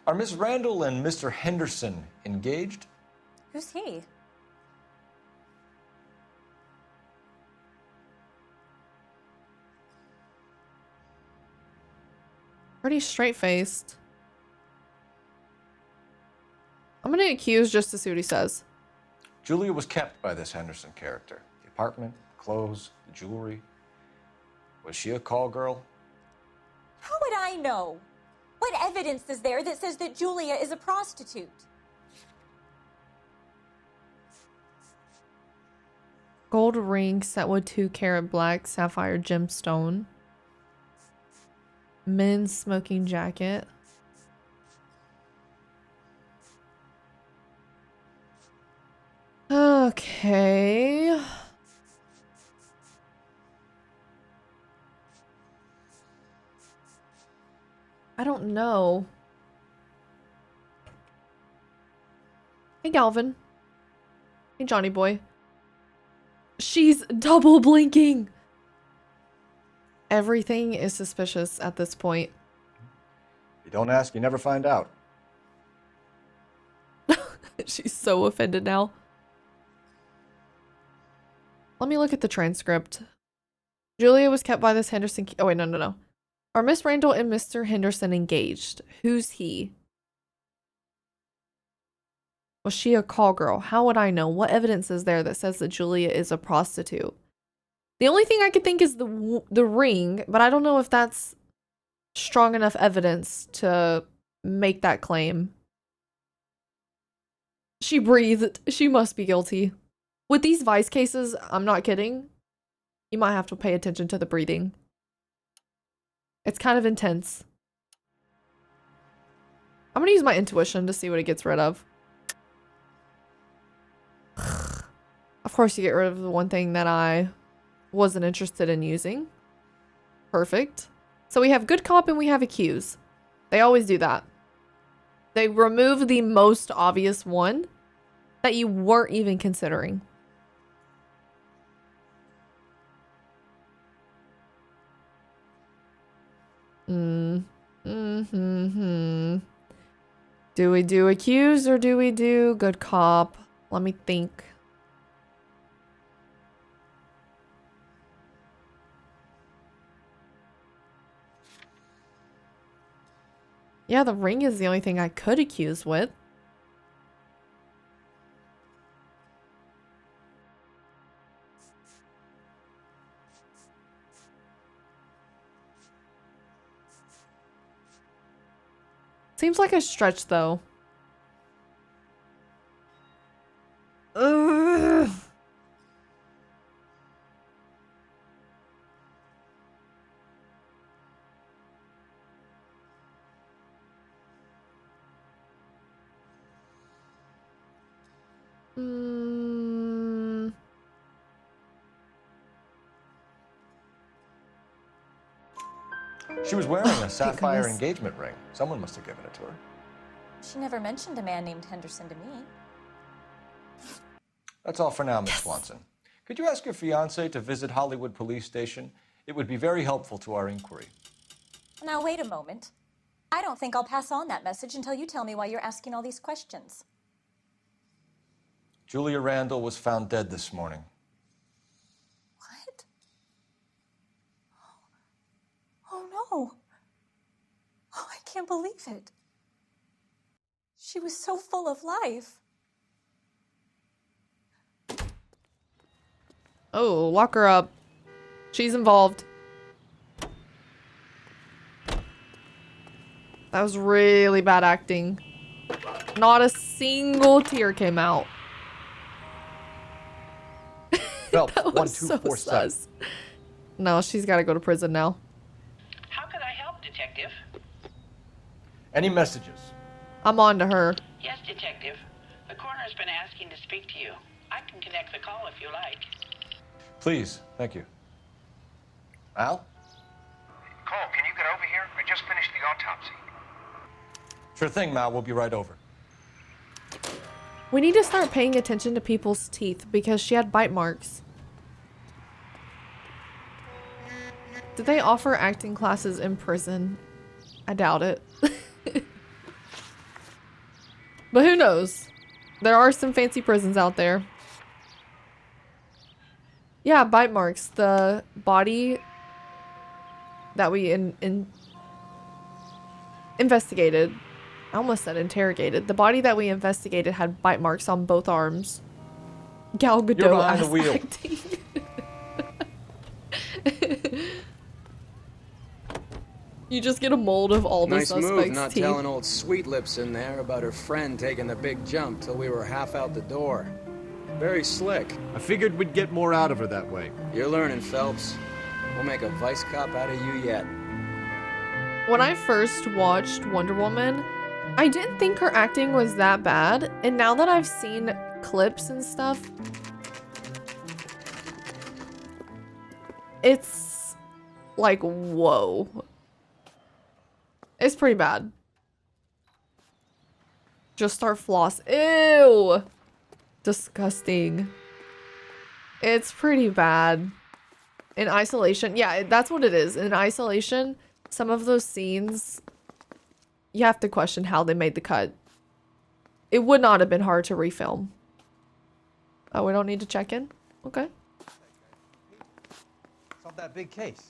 Speaker 4: Are Miss Randall and Mr. Henderson engaged?
Speaker 15: Who's he?
Speaker 1: Pretty straight-faced. I'm gonna accuse just to see what he says.
Speaker 4: Julia was kept by this Henderson character. The apartment, the clothes, the jewelry. Was she a call girl?
Speaker 15: How would I know? What evidence is there that says that Julia is a prostitute?
Speaker 1: Gold ring set with 2-carat black sapphire gemstone. Men's smoking jacket. Okay. I don't know. Hey, Galvin. Hey, Johnny boy. She's double blinking. Everything is suspicious at this point.
Speaker 4: If you don't ask, you never find out.
Speaker 1: She's so offended now. Let me look at the transcript. Julia was kept by this Henderson. Oh, wait, no. Are Miss Randall and Mr. Henderson engaged? Who's he? Was she a call girl? How would I know? What evidence is there that says that Julia is a prostitute? The only thing I could think is the ring, but I don't know if that's strong enough evidence to make that claim. She breathed. She must be guilty. With these vice cases, I'm not kidding. You might have to pay attention to the breathing. It's kind of intense. I'm gonna use my intuition to see what it gets rid of. Of course, you get rid of the one thing that I wasn't interested in using. Perfect. So we have good cop and we have accuse. They always do that. They remove the most obvious one that you weren't even considering. Do we do accuse or do we do good cop? Let me think. Yeah, the ring is the only thing I could accuse with. Seems like a stretch, though. Ugh.
Speaker 4: She was wearing a sapphire
Speaker 15: goodness.
Speaker 4: engagement ring. Someone must have given it to her.
Speaker 15: She never mentioned a man named Henderson to me.
Speaker 4: That's all for now, Miss Swanson. Could you ask your fiancé to visit Hollywood Police Station? It would be very helpful to our inquiry.
Speaker 15: Now, wait a moment. I don't think I'll pass on that message until you tell me why you're asking all these questions.
Speaker 4: Julia Randall was found dead this morning.
Speaker 15: What? Oh, no. Oh, I can't believe it. She was so full of life.
Speaker 1: Oh, lock her up. She's involved. That was really bad acting. Not a single tear came out.
Speaker 4: Phelps,
Speaker 1: That was so
Speaker 4: 1247.
Speaker 1: sus. No, she's got to go to prison now.
Speaker 16: How can I help, Detective?
Speaker 4: Any messages?
Speaker 1: I'm on to her.
Speaker 16: Yes, Detective. The coroner's been asking to speak to you. I can connect the call if you like.
Speaker 4: Please, thank you. Al?
Speaker 7: Cole, can you get over here? I just finished the autopsy.
Speaker 4: Sure thing, Mal. We'll be right over.
Speaker 1: We need to start paying attention to people's teeth because she had bite marks. Did they offer acting classes in prison? I doubt it. But who knows? There are some fancy prisons out there. Yeah, bite marks. The body that we investigated. I almost said interrogated. The body that we investigated had bite marks on both arms. Gal
Speaker 4: You're
Speaker 1: Gadot
Speaker 4: behind the
Speaker 1: ass
Speaker 4: wheel.
Speaker 1: acting. You just get a mold of all the
Speaker 9: Nice
Speaker 1: suspects'
Speaker 9: move not
Speaker 1: teeth.
Speaker 9: telling old Sweet Lips in there about her friend taking the big jump till we were half out the door. Very slick.
Speaker 13: I figured we'd get more out of her that way.
Speaker 9: You're learning, Phelps. We'll make a vice cop out of you yet.
Speaker 1: When I first watched Wonder Woman, I didn't think her acting was that bad. And now that I've seen clips and stuff, it's like, whoa. It's pretty bad. Just start floss. Ew. Disgusting. It's pretty bad. In isolation, yeah, that's what it is. In isolation, some of those scenes, you have to question how they made the cut. It would not have been hard to refilm. Oh, we don't need to check in? Okay.
Speaker 10: Solve that big case.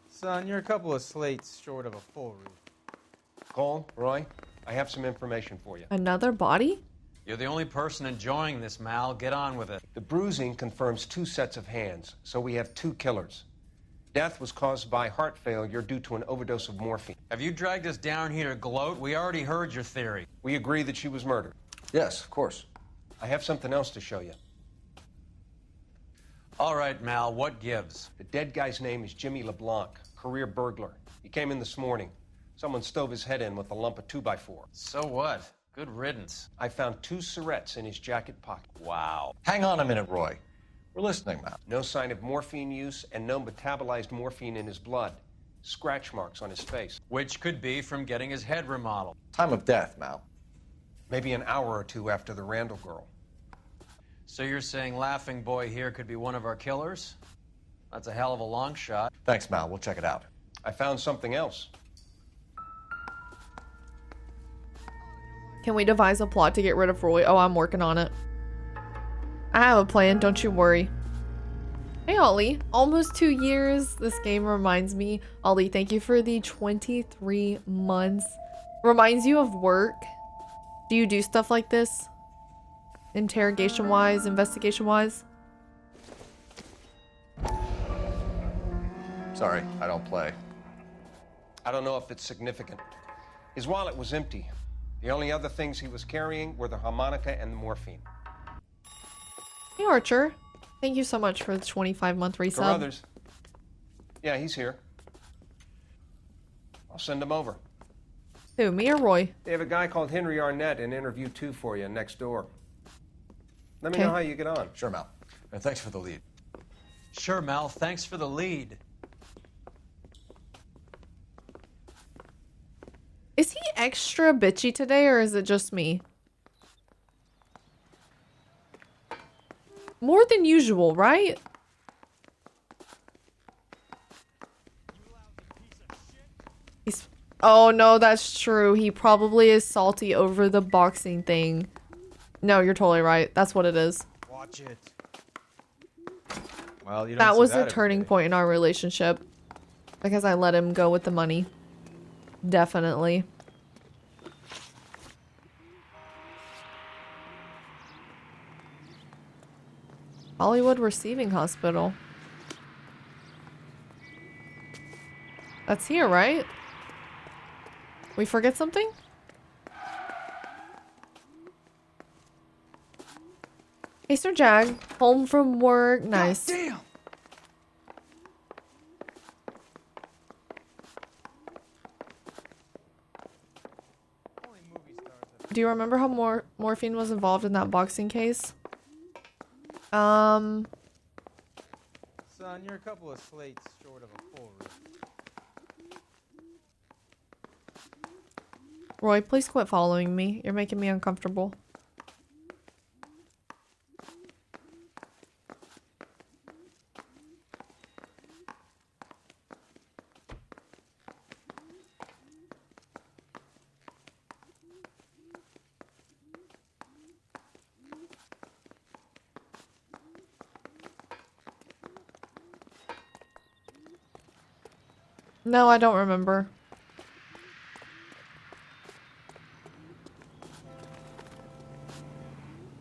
Speaker 17: Son, you're a couple of slates short of a full roof.
Speaker 7: Cole, Roy, I have some information for you.
Speaker 1: Another body?
Speaker 3: You're the only person enjoying this, Mal. Get on with it.
Speaker 7: The bruising confirms 2 sets of hands, so we have 2 killers. Death was caused by heart failure due to an overdose of morphine.
Speaker 3: Have you dragged us down here to gloat? We already heard your theory.
Speaker 7: We agree that she was murdered.
Speaker 4: Yes, of course.
Speaker 7: I have something else to show you.
Speaker 3: All right, Mal, what gives?
Speaker 7: The dead guy's name is Jimmy LeBlanc, career burglar. He came in this morning. Someone stove his head in with a lump of 2x4.
Speaker 3: So what? Good riddance.
Speaker 7: I found 2 cigarettes in his jacket pocket.
Speaker 3: Wow.
Speaker 4: Hang on a minute, Roy. We're listening, Mal.
Speaker 7: No sign of morphine use and no metabolized morphine in his blood. Scratch marks on his face.
Speaker 3: Which could be from getting his head remodeled.
Speaker 4: Time of death, Mal.
Speaker 7: Maybe an hour or 2 after the Randall girl.
Speaker 3: So you're saying Laughing Boy here could be one of our killers? That's a hell of a long shot.
Speaker 4: Thanks, Mal. We'll check it out.
Speaker 7: I found something else.
Speaker 1: Can we devise a plot to get rid of Roy? Oh, I'm working on it. I have a plan, don't you worry. Hey, Ollie. Almost 2 years. This game reminds me. Ollie, thank you for the 23 months. Reminds you of work. Do you do stuff like this? Interrogation-wise, investigation-wise?
Speaker 4: Sorry, I don't play.
Speaker 7: I don't know if it's significant. His wallet was empty. The only other things he was carrying were the harmonica and the morphine.
Speaker 1: Hey, Archer. Thank you so much for the 25-month resub.
Speaker 7: Carruthers. Yeah, he's here. I'll send him over.
Speaker 1: Who, me or Roy?
Speaker 7: They have a guy called Henry Arnett in interview 2 for you next door. Let me
Speaker 1: Okay.
Speaker 7: know how you get on.
Speaker 4: Sure, Mal. Thanks for the lead.
Speaker 3: Sure, Mal. Thanks for the lead.
Speaker 1: Is he extra bitchy today, or is it just me? More than usual, right? He's... Oh, no, that's true. He probably is salty over the boxing thing. No, you're totally right. That's what it is.
Speaker 17: Watch it. Well, you don't
Speaker 1: That
Speaker 17: see
Speaker 1: was
Speaker 17: that
Speaker 1: a
Speaker 17: every
Speaker 1: turning
Speaker 17: day.
Speaker 1: point in our relationship. Because I let him go with the money. Definitely. Hollywood Receiving Hospital. That's here, right? We forget something? Hey, Sir Jag. Home from work. Nice.
Speaker 12: Damn!
Speaker 1: Do you remember how morphine was involved in that boxing case?
Speaker 17: Son, you're a couple of slates short of a full roof.
Speaker 1: Roy, please quit following me. You're making me uncomfortable. No, I don't remember.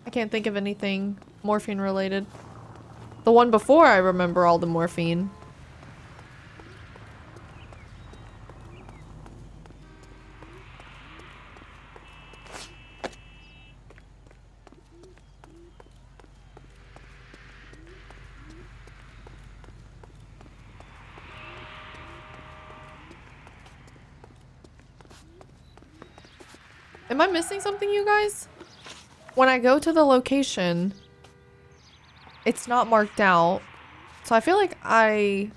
Speaker 1: I can't think of anything morphine related. The one before, I remember all the morphine. Am I missing something, you guys? When I go to the location, it's not marked out. So I feel like I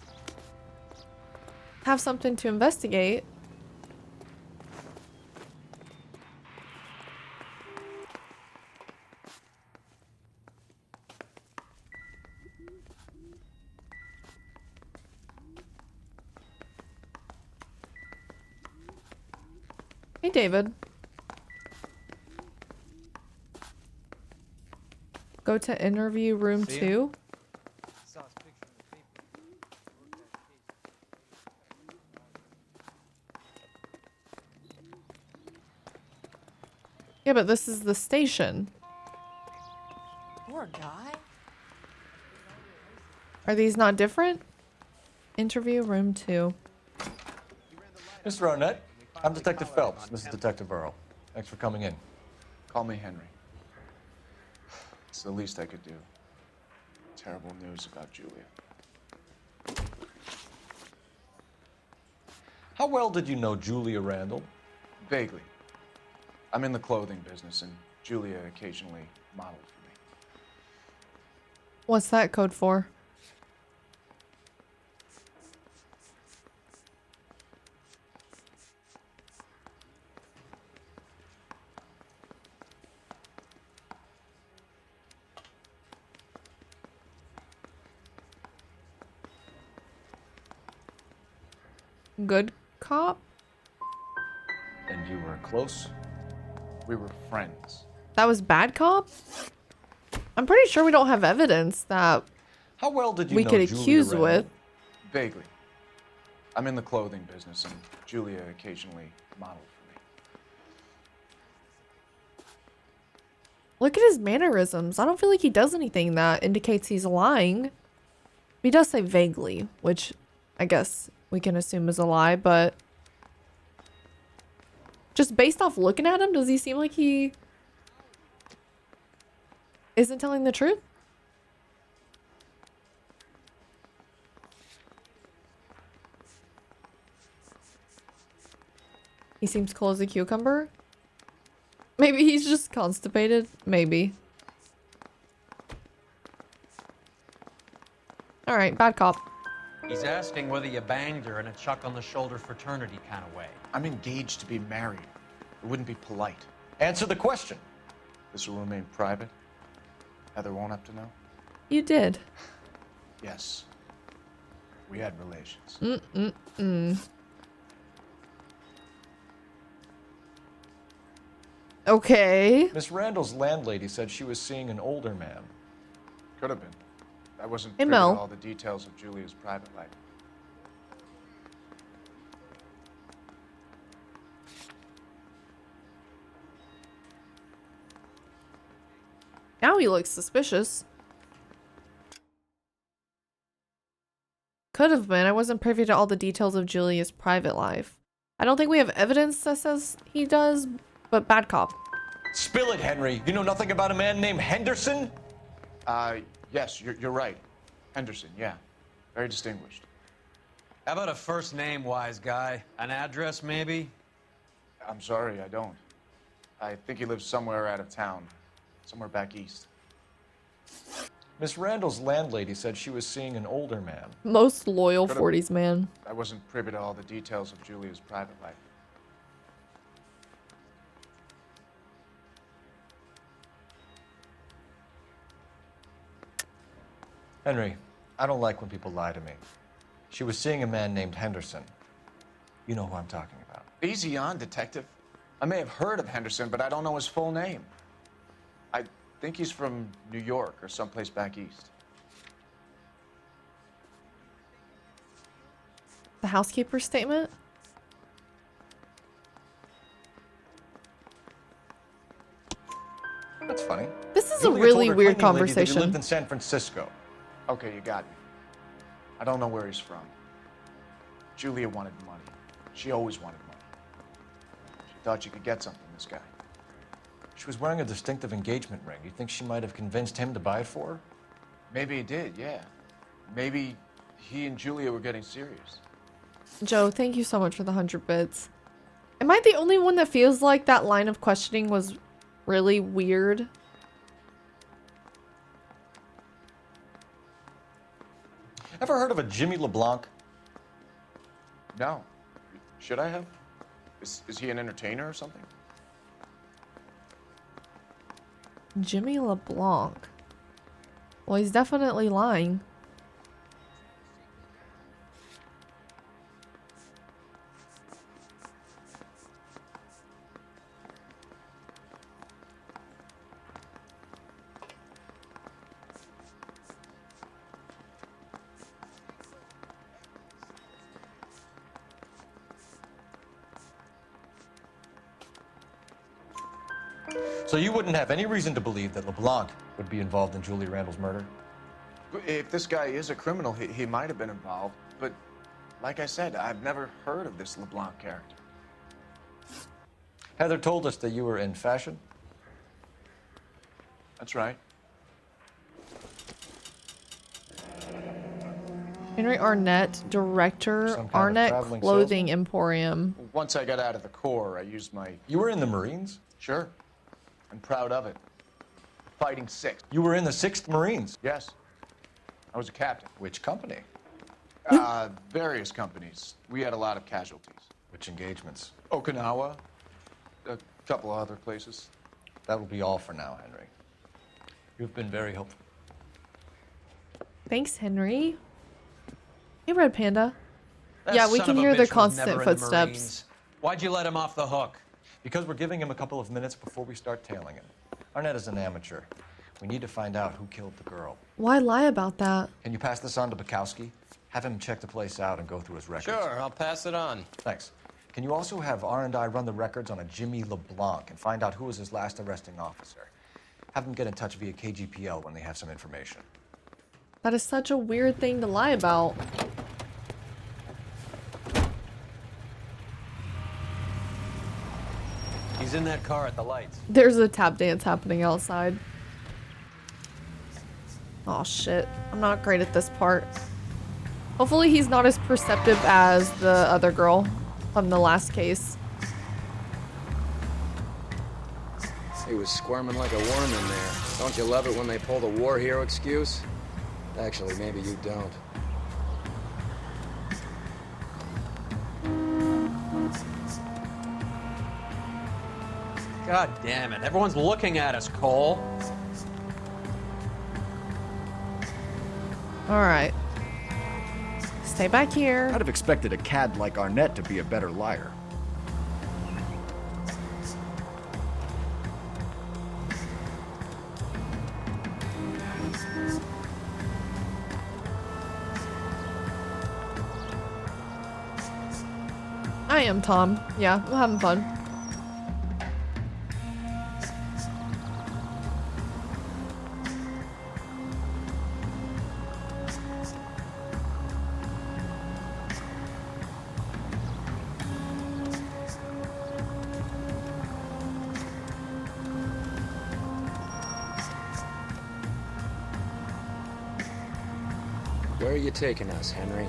Speaker 1: have something to investigate. Hey, David. Go to interview room 2. Yeah, but this is the station.
Speaker 15: Poor guy.
Speaker 1: Are these not different? Interview room 2.
Speaker 4: Mr. Arnett, I'm Detective Phelps. This is Detective Earl. Thanks for coming in.
Speaker 18: Call me Henry. It's the least I could do. Terrible news about Julia.
Speaker 4: How well did you know Julia Randall?
Speaker 18: Vaguely. I'm in the clothing business, and Julia occasionally modeled for me.
Speaker 1: What's that code for? Good cop?
Speaker 18: And you were close? We were friends.
Speaker 1: That was bad cop? I'm pretty sure we don't have evidence that
Speaker 18: How well did you
Speaker 1: we
Speaker 18: know
Speaker 1: could
Speaker 18: Julia
Speaker 1: accuse
Speaker 18: Randall?
Speaker 1: with.
Speaker 18: Vaguely. I'm in the clothing business, and Julia occasionally modeled for me.
Speaker 1: Look at his mannerisms. I don't feel like he does anything that indicates he's lying. He does say vaguely, which I guess we can assume is a lie, but just based off looking at him, does he seem like he isn't telling the truth? He seems cool as a cucumber. Maybe he's just constipated. Maybe. All right, bad cop.
Speaker 3: He's asking whether you banged her in a chuck on the shoulder fraternity kind of way.
Speaker 18: I'm engaged to be married. It wouldn't be polite.
Speaker 4: Answer the question.
Speaker 18: This will remain private. Heather won't have to know.
Speaker 1: You did.
Speaker 18: Yes. We had relations.
Speaker 1: Okay.
Speaker 4: Miss Randall's landlady said she was seeing an older man.
Speaker 18: Could have been. I wasn't
Speaker 1: Hey,
Speaker 18: privy to
Speaker 1: Mel.
Speaker 18: all the details of Julia's private life.
Speaker 1: Now he looks suspicious. Could have been. I wasn't privy to all the details of Julia's private life. I don't think we have evidence that says he does, but bad cop.
Speaker 4: Spill it, Henry. You know nothing about a man named Henderson?
Speaker 18: Yes, you're right. Henderson, yeah. Very distinguished.
Speaker 3: How about a first name, wise guy? An address, maybe?
Speaker 18: I'm sorry, I don't. I think he lives somewhere out of town. Somewhere back east.
Speaker 4: Miss Randall's landlady said she was seeing an older man.
Speaker 1: Most loyal
Speaker 18: Could have-
Speaker 1: 40s man.
Speaker 18: I wasn't privy to all the details of Julia's private life.
Speaker 4: Henry, I don't like when people lie to me. She was seeing a man named Henderson. You know who I'm talking about.
Speaker 18: Easy on, detective. I may have heard of Henderson, but I don't know his full name. I think he's from New York or someplace back east.
Speaker 1: The housekeeper's statement?
Speaker 4: That's funny.
Speaker 1: This is
Speaker 4: Julia
Speaker 1: a really
Speaker 4: told her
Speaker 1: weird
Speaker 4: cleaning lady that
Speaker 1: conversation.
Speaker 4: you lived in San Francisco.
Speaker 18: Okay, you got me. I don't know where he's from. Julia wanted money. She always wanted money. She thought she could get something from this guy.
Speaker 4: She was wearing a distinctive engagement ring. You think she might have convinced him to buy it for her?
Speaker 18: Maybe he did, yeah. Maybe he and Julia were getting serious.
Speaker 1: Joe, thank you so much for the 100 bits. Am I the only one that feels like that line of questioning was really weird?
Speaker 4: Ever heard of a Jimmy LeBlanc?
Speaker 18: No. Should I have? Is he an entertainer or something?
Speaker 1: Jimmy LeBlanc. Well, he's definitely lying.
Speaker 4: So you wouldn't have any reason to believe that LeBlanc would be involved in Julie Randall's murder?
Speaker 18: If this guy is a criminal, he might have been involved. But like I said, I've never heard of this LeBlanc character.
Speaker 4: Heather told us that you were in fashion.
Speaker 18: That's right.
Speaker 1: Henry Arnett, director,
Speaker 4: Some kind of
Speaker 1: Arnett
Speaker 4: traveling
Speaker 1: Clothing Emporium.
Speaker 18: Once I got out of the Corps, I used my...
Speaker 4: You were in the Marines?
Speaker 18: Sure. I'm proud of it. Fighting 6th.
Speaker 4: You were in the 6th Marines?
Speaker 18: Yes. I was a captain.
Speaker 4: Which company?
Speaker 18: Various companies. We had a lot of casualties.
Speaker 4: Which engagements?
Speaker 18: Okinawa. A couple of other places.
Speaker 4: That will be all for now, Henry. You've been very helpful.
Speaker 1: Thanks, Henry. Hey, Red Panda.
Speaker 3: That
Speaker 1: Yeah, we
Speaker 3: son
Speaker 1: can
Speaker 3: of a
Speaker 1: hear
Speaker 3: bitch
Speaker 1: their
Speaker 3: was
Speaker 1: constant
Speaker 3: never in the
Speaker 1: footsteps.
Speaker 3: Marines. Why'd you let him off the hook?
Speaker 4: Because we're giving him a couple of minutes before we start tailing him. Arnett is an amateur. We need to find out who killed the girl.
Speaker 1: Why lie about that?
Speaker 4: Can you pass this on to Bukowski? Have him check the place out and go through his records.
Speaker 19: Sure, I'll pass it on.
Speaker 4: Thanks. Can you also have R&I run the records on a Jimmy LeBlanc and find out who was his last arresting officer? Have them get in touch via KGPL when they have some information.
Speaker 1: That is such a weird thing to lie about.
Speaker 3: He's in that car at the lights.
Speaker 1: There's a tap dance happening outside. Oh shit. I'm not great at this part. Hopefully he's not as perceptive as the other girl from the last case.
Speaker 9: He was squirming like a worm in there. Don't you love it when they pull the war hero excuse? Actually, maybe you don't.
Speaker 3: God damn it. Everyone's looking at us, Cole.
Speaker 1: Alright. Stay back here.
Speaker 13: I'd have expected a cad like Arnett to be a better liar.
Speaker 1: I am Tom. Yeah, I'm having fun.
Speaker 9: Where are you taking us, Henry?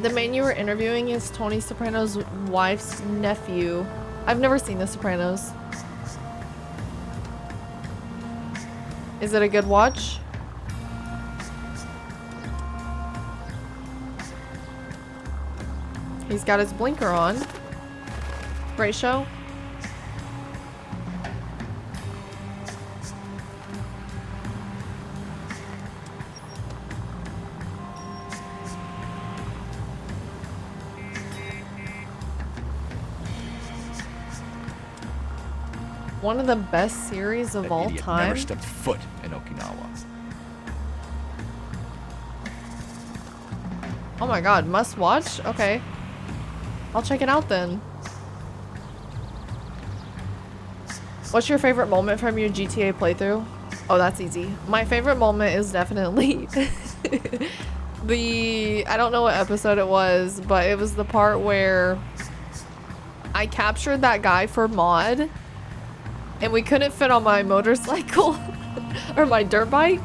Speaker 1: The man you were interviewing is Tony Soprano's wife's nephew. I've never seen The Sopranos. Is it a good watch? He's got his blinker on. Great show. One of the best series of all time.
Speaker 13: Never stepped foot in Okinawa.
Speaker 1: Oh my god, must watch? Okay. I'll check it out then. What's your favorite moment from your GTA playthrough? Oh, that's easy. My favorite moment is definitely I don't know what episode it was, but it was the part where I captured that guy for mod and we couldn't fit on my motorcycle or my dirt bike.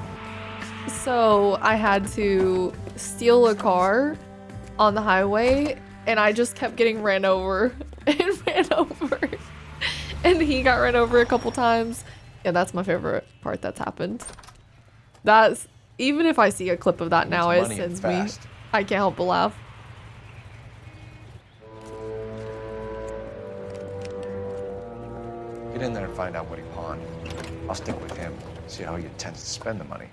Speaker 1: So I had to steal a car on the highway and I just kept getting ran over and ran over. And he got ran over a couple times. Yeah, that's my favorite part that's happened. That's, even if I see a clip of that now, it sends me. I can't help but laugh.
Speaker 4: Get in there and find out what he pawned. I'll stick with him, see how he intends to spend the money.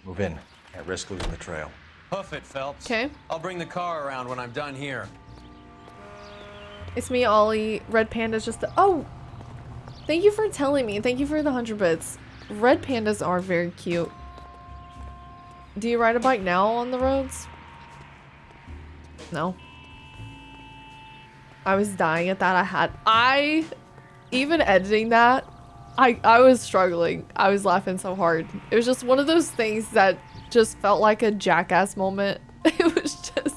Speaker 4: Move in. Can't risk losing the trail.
Speaker 3: Hoof it, Phelps.
Speaker 1: Okay.
Speaker 3: I'll bring the car around when I'm done here.
Speaker 1: It's me, Ollie. Red Panda's just oh! Thank you for telling me. Thank you for the 100 bits. Red pandas are very cute. Do you ride a bike now on the roads? No. I was dying at that. Even editing that, I was struggling. I was laughing so hard. It was just one of those things that just felt like a jackass moment. It was just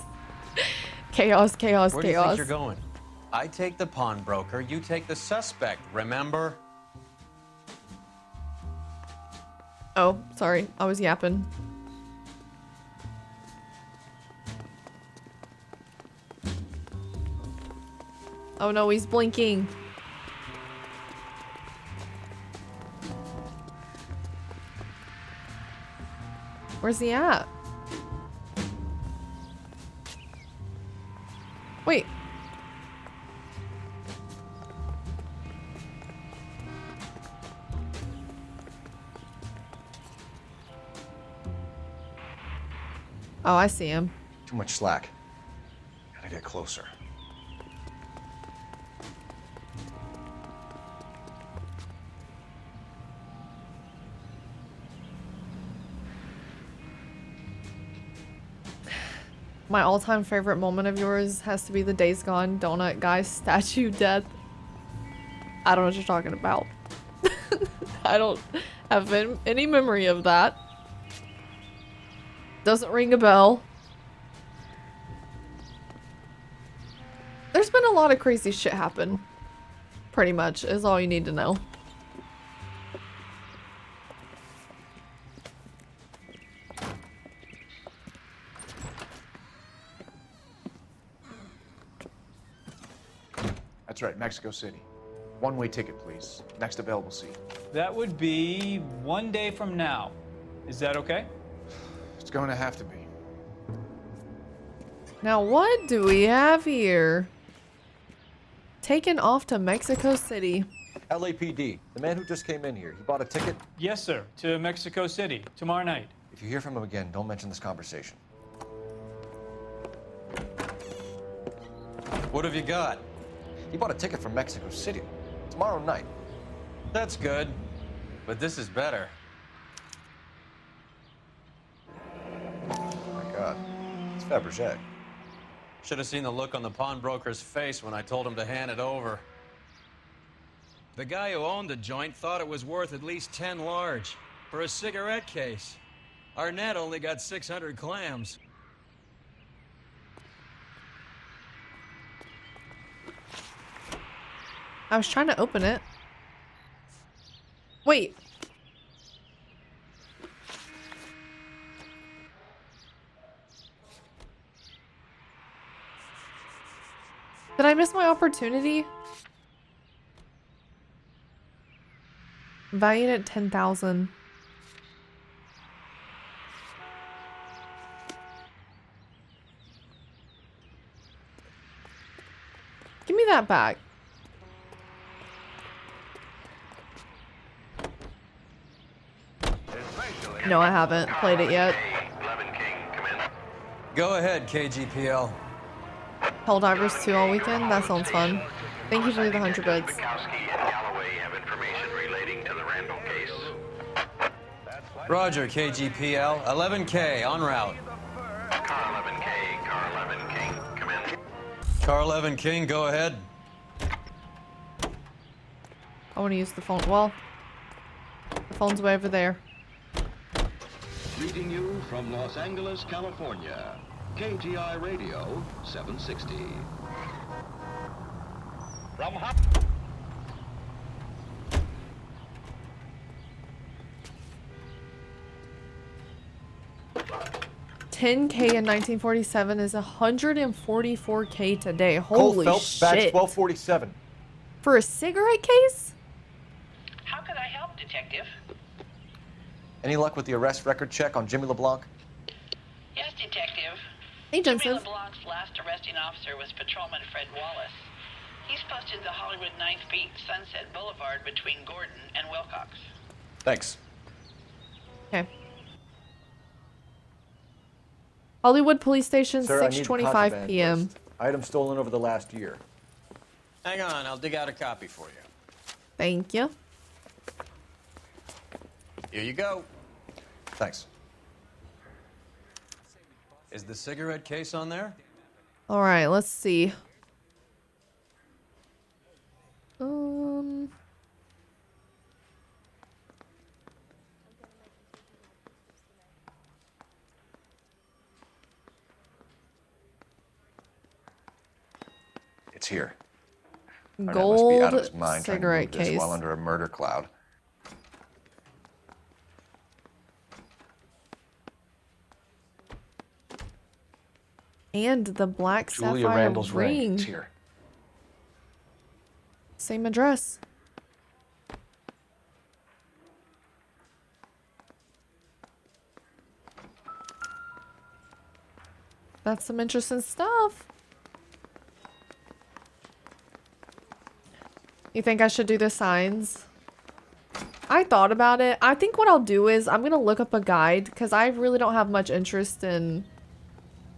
Speaker 1: chaos, chaos,
Speaker 3: Where do you
Speaker 1: chaos.
Speaker 3: think you're going? I take the pawnbroker, you take the suspect, remember?
Speaker 1: Oh, sorry. I was yapping. Oh no, he's blinking. Where's he at? Wait. Oh, I see him.
Speaker 4: Too much slack. Gotta get closer.
Speaker 1: My all-time favorite moment of yours has to be the Days Gone donut guy statue death. I don't know what you're talking about. I don't have any memory of that. Doesn't ring a bell. There's been a lot of crazy shit happen. Pretty much is all you need to know.
Speaker 18: That's right, Mexico City. One-way ticket, please. Next available seat.
Speaker 19: That would be 1 day from now. Is that okay?
Speaker 18: It's going to have to be.
Speaker 1: Now what do we have here? Taken off to Mexico City.
Speaker 4: LAPD, the man who just came in here, he bought a ticket?
Speaker 19: Yes, sir. To Mexico City, tomorrow night.
Speaker 4: If you hear from him again, don't mention this conversation.
Speaker 3: What have you got?
Speaker 4: He bought a ticket from Mexico City. Tomorrow night.
Speaker 3: That's good. But this is better.
Speaker 4: Oh my God. It's Fabergé.
Speaker 3: Should have seen the look on the pawnbroker's face when I told him to hand it over.
Speaker 9: The guy who owned the joint thought it was worth at least 10 large for a cigarette case. Arnett only got 600 clams.
Speaker 1: I was trying to open it. Wait. Did I miss my opportunity? Valued at 10,000. Give me that back. No, I haven't played it yet.
Speaker 3: Go ahead, KGPL.
Speaker 1: Helldivers 2 all weekend? That sounds fun. Thank you for the 100 bits.
Speaker 3: Roger, KGPL. 11K, en route.
Speaker 20: Car 11K, Car 11 King, come in.
Speaker 3: Car 11 King, go ahead.
Speaker 1: I want to use the phone. Well, the phone's way over there.
Speaker 21: Greeting you from Los Angeles, California. KGI Radio 760. From
Speaker 1: 10K in 1947 is 144K today.
Speaker 4: Cole
Speaker 1: Holy
Speaker 4: Phelps,
Speaker 1: shit.
Speaker 4: badge 1247.
Speaker 1: For a cigarette case?
Speaker 16: How could I help, Detective?
Speaker 4: Any luck with the arrest record check on Jimmy LeBlanc?
Speaker 16: Yes, Detective.
Speaker 1: Hey,
Speaker 16: Jimmy
Speaker 1: Joseph.
Speaker 16: LeBlanc's last arresting officer was Patrolman Fred Wallace. He's posted the Hollywood 9th Beat Sunset Boulevard between Gordon and Wilcox.
Speaker 4: Thanks.
Speaker 1: Okay. Hollywood Police Station,
Speaker 4: Sir, I need the
Speaker 1: 6:25
Speaker 4: contraband
Speaker 1: p.m.
Speaker 4: list. Items stolen over the last year.
Speaker 3: Hang on, I'll dig out a copy for you.
Speaker 1: Thank you.
Speaker 3: Here you go.
Speaker 4: Thanks.
Speaker 3: Is the cigarette case on there?
Speaker 1: All right, let's see.
Speaker 4: It's here.
Speaker 1: Gold
Speaker 4: Arnett must be out of his mind trying to
Speaker 1: cigarette
Speaker 4: move this
Speaker 1: case.
Speaker 4: while under a murder cloud.
Speaker 1: And the black
Speaker 4: Julia
Speaker 1: sapphire
Speaker 4: Randall's ring. It's
Speaker 1: ring.
Speaker 4: here.
Speaker 1: Same address. That's some interesting stuff. You think I should do the signs? I thought about it. I think what I'll do is I'm going to look up a guide because I really don't have much interest in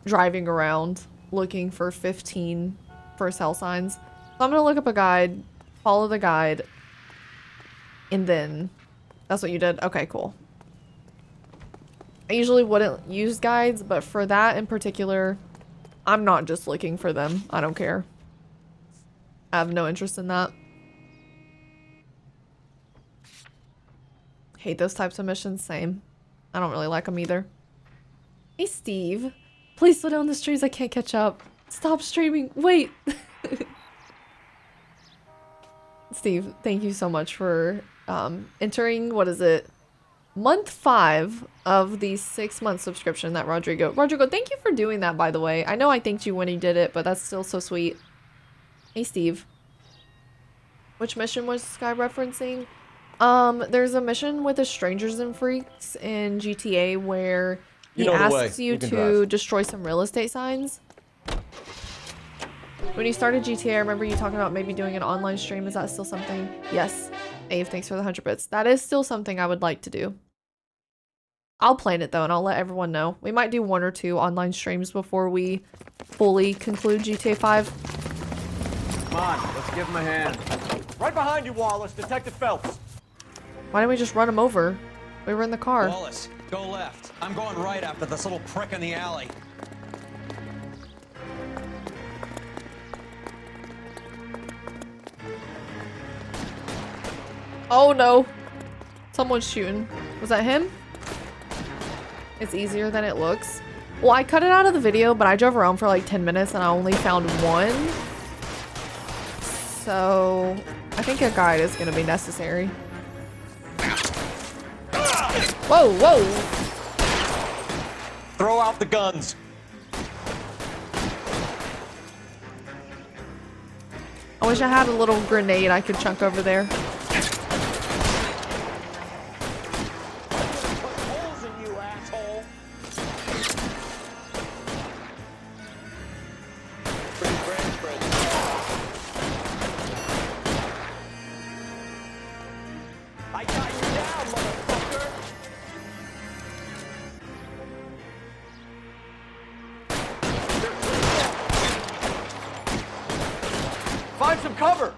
Speaker 1: driving around looking for 15 for sale signs. So I'm going to look up a guide, follow the guide, and then that's what you did? Okay, cool. I usually wouldn't use guides, but for that in particular, I'm not just looking for them. I don't care. I have no interest in that. Hate those types of missions, same. I don't really like them either. Hey, Steve. Please slow down the streams, I can't catch up. Stop streaming, wait. Steve, thank you so much for entering, what is it? Month 5 of the 6-month subscription that Rodrigo. Rodrigo, thank you for doing that, by the way. I know I thanked you when he did it, but that's still so sweet. Hey, Steve. Which mission was Sky referencing? There's a mission with the Strangers and Freaks in GTA where he
Speaker 4: You know the
Speaker 1: asks
Speaker 4: way.
Speaker 1: you
Speaker 4: You can
Speaker 1: to
Speaker 4: drive.
Speaker 1: destroy some real estate signs. When you started GTA, I remember you talking about maybe doing an online stream. Is that still something? Yes. Ave, thanks for the 100 bits. That is still something I would like to do. I'll plan it though, and I'll let everyone know. We might do 1 or 2 online streams before we fully conclude GTA 5.
Speaker 3: Come on, let's give him a hand.
Speaker 2: Right behind you, Wallace. Detective Phelps.
Speaker 1: Why didn't we just run him over? We were in the car.
Speaker 3: Wallace, go left. I'm going right after this little prick in the alley.
Speaker 1: Oh no. Someone's shooting. Was that him? It's easier than it looks. Well, I cut it out of the video, but I drove around for like 10 minutes and I only found 1. So, I think a guide is going to be necessary. Whoa, whoa!
Speaker 2: Throw out the guns.
Speaker 1: I wish I had a little grenade I could chunk over there.
Speaker 2: Holes in you, asshole. Pretty brand spread. I got you down, motherfucker. Find some cover.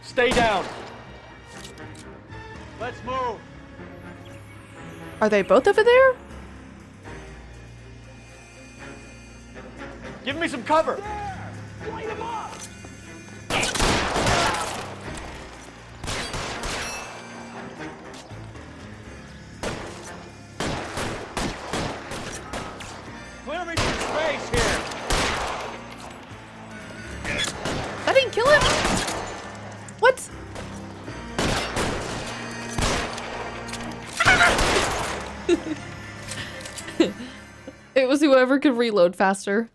Speaker 2: Stay down. Let's move.
Speaker 1: Are they both over there?
Speaker 2: Give me some cover. Light him up. Clear me some space here.
Speaker 1: That didn't kill him? What? It was whoever could reload faster.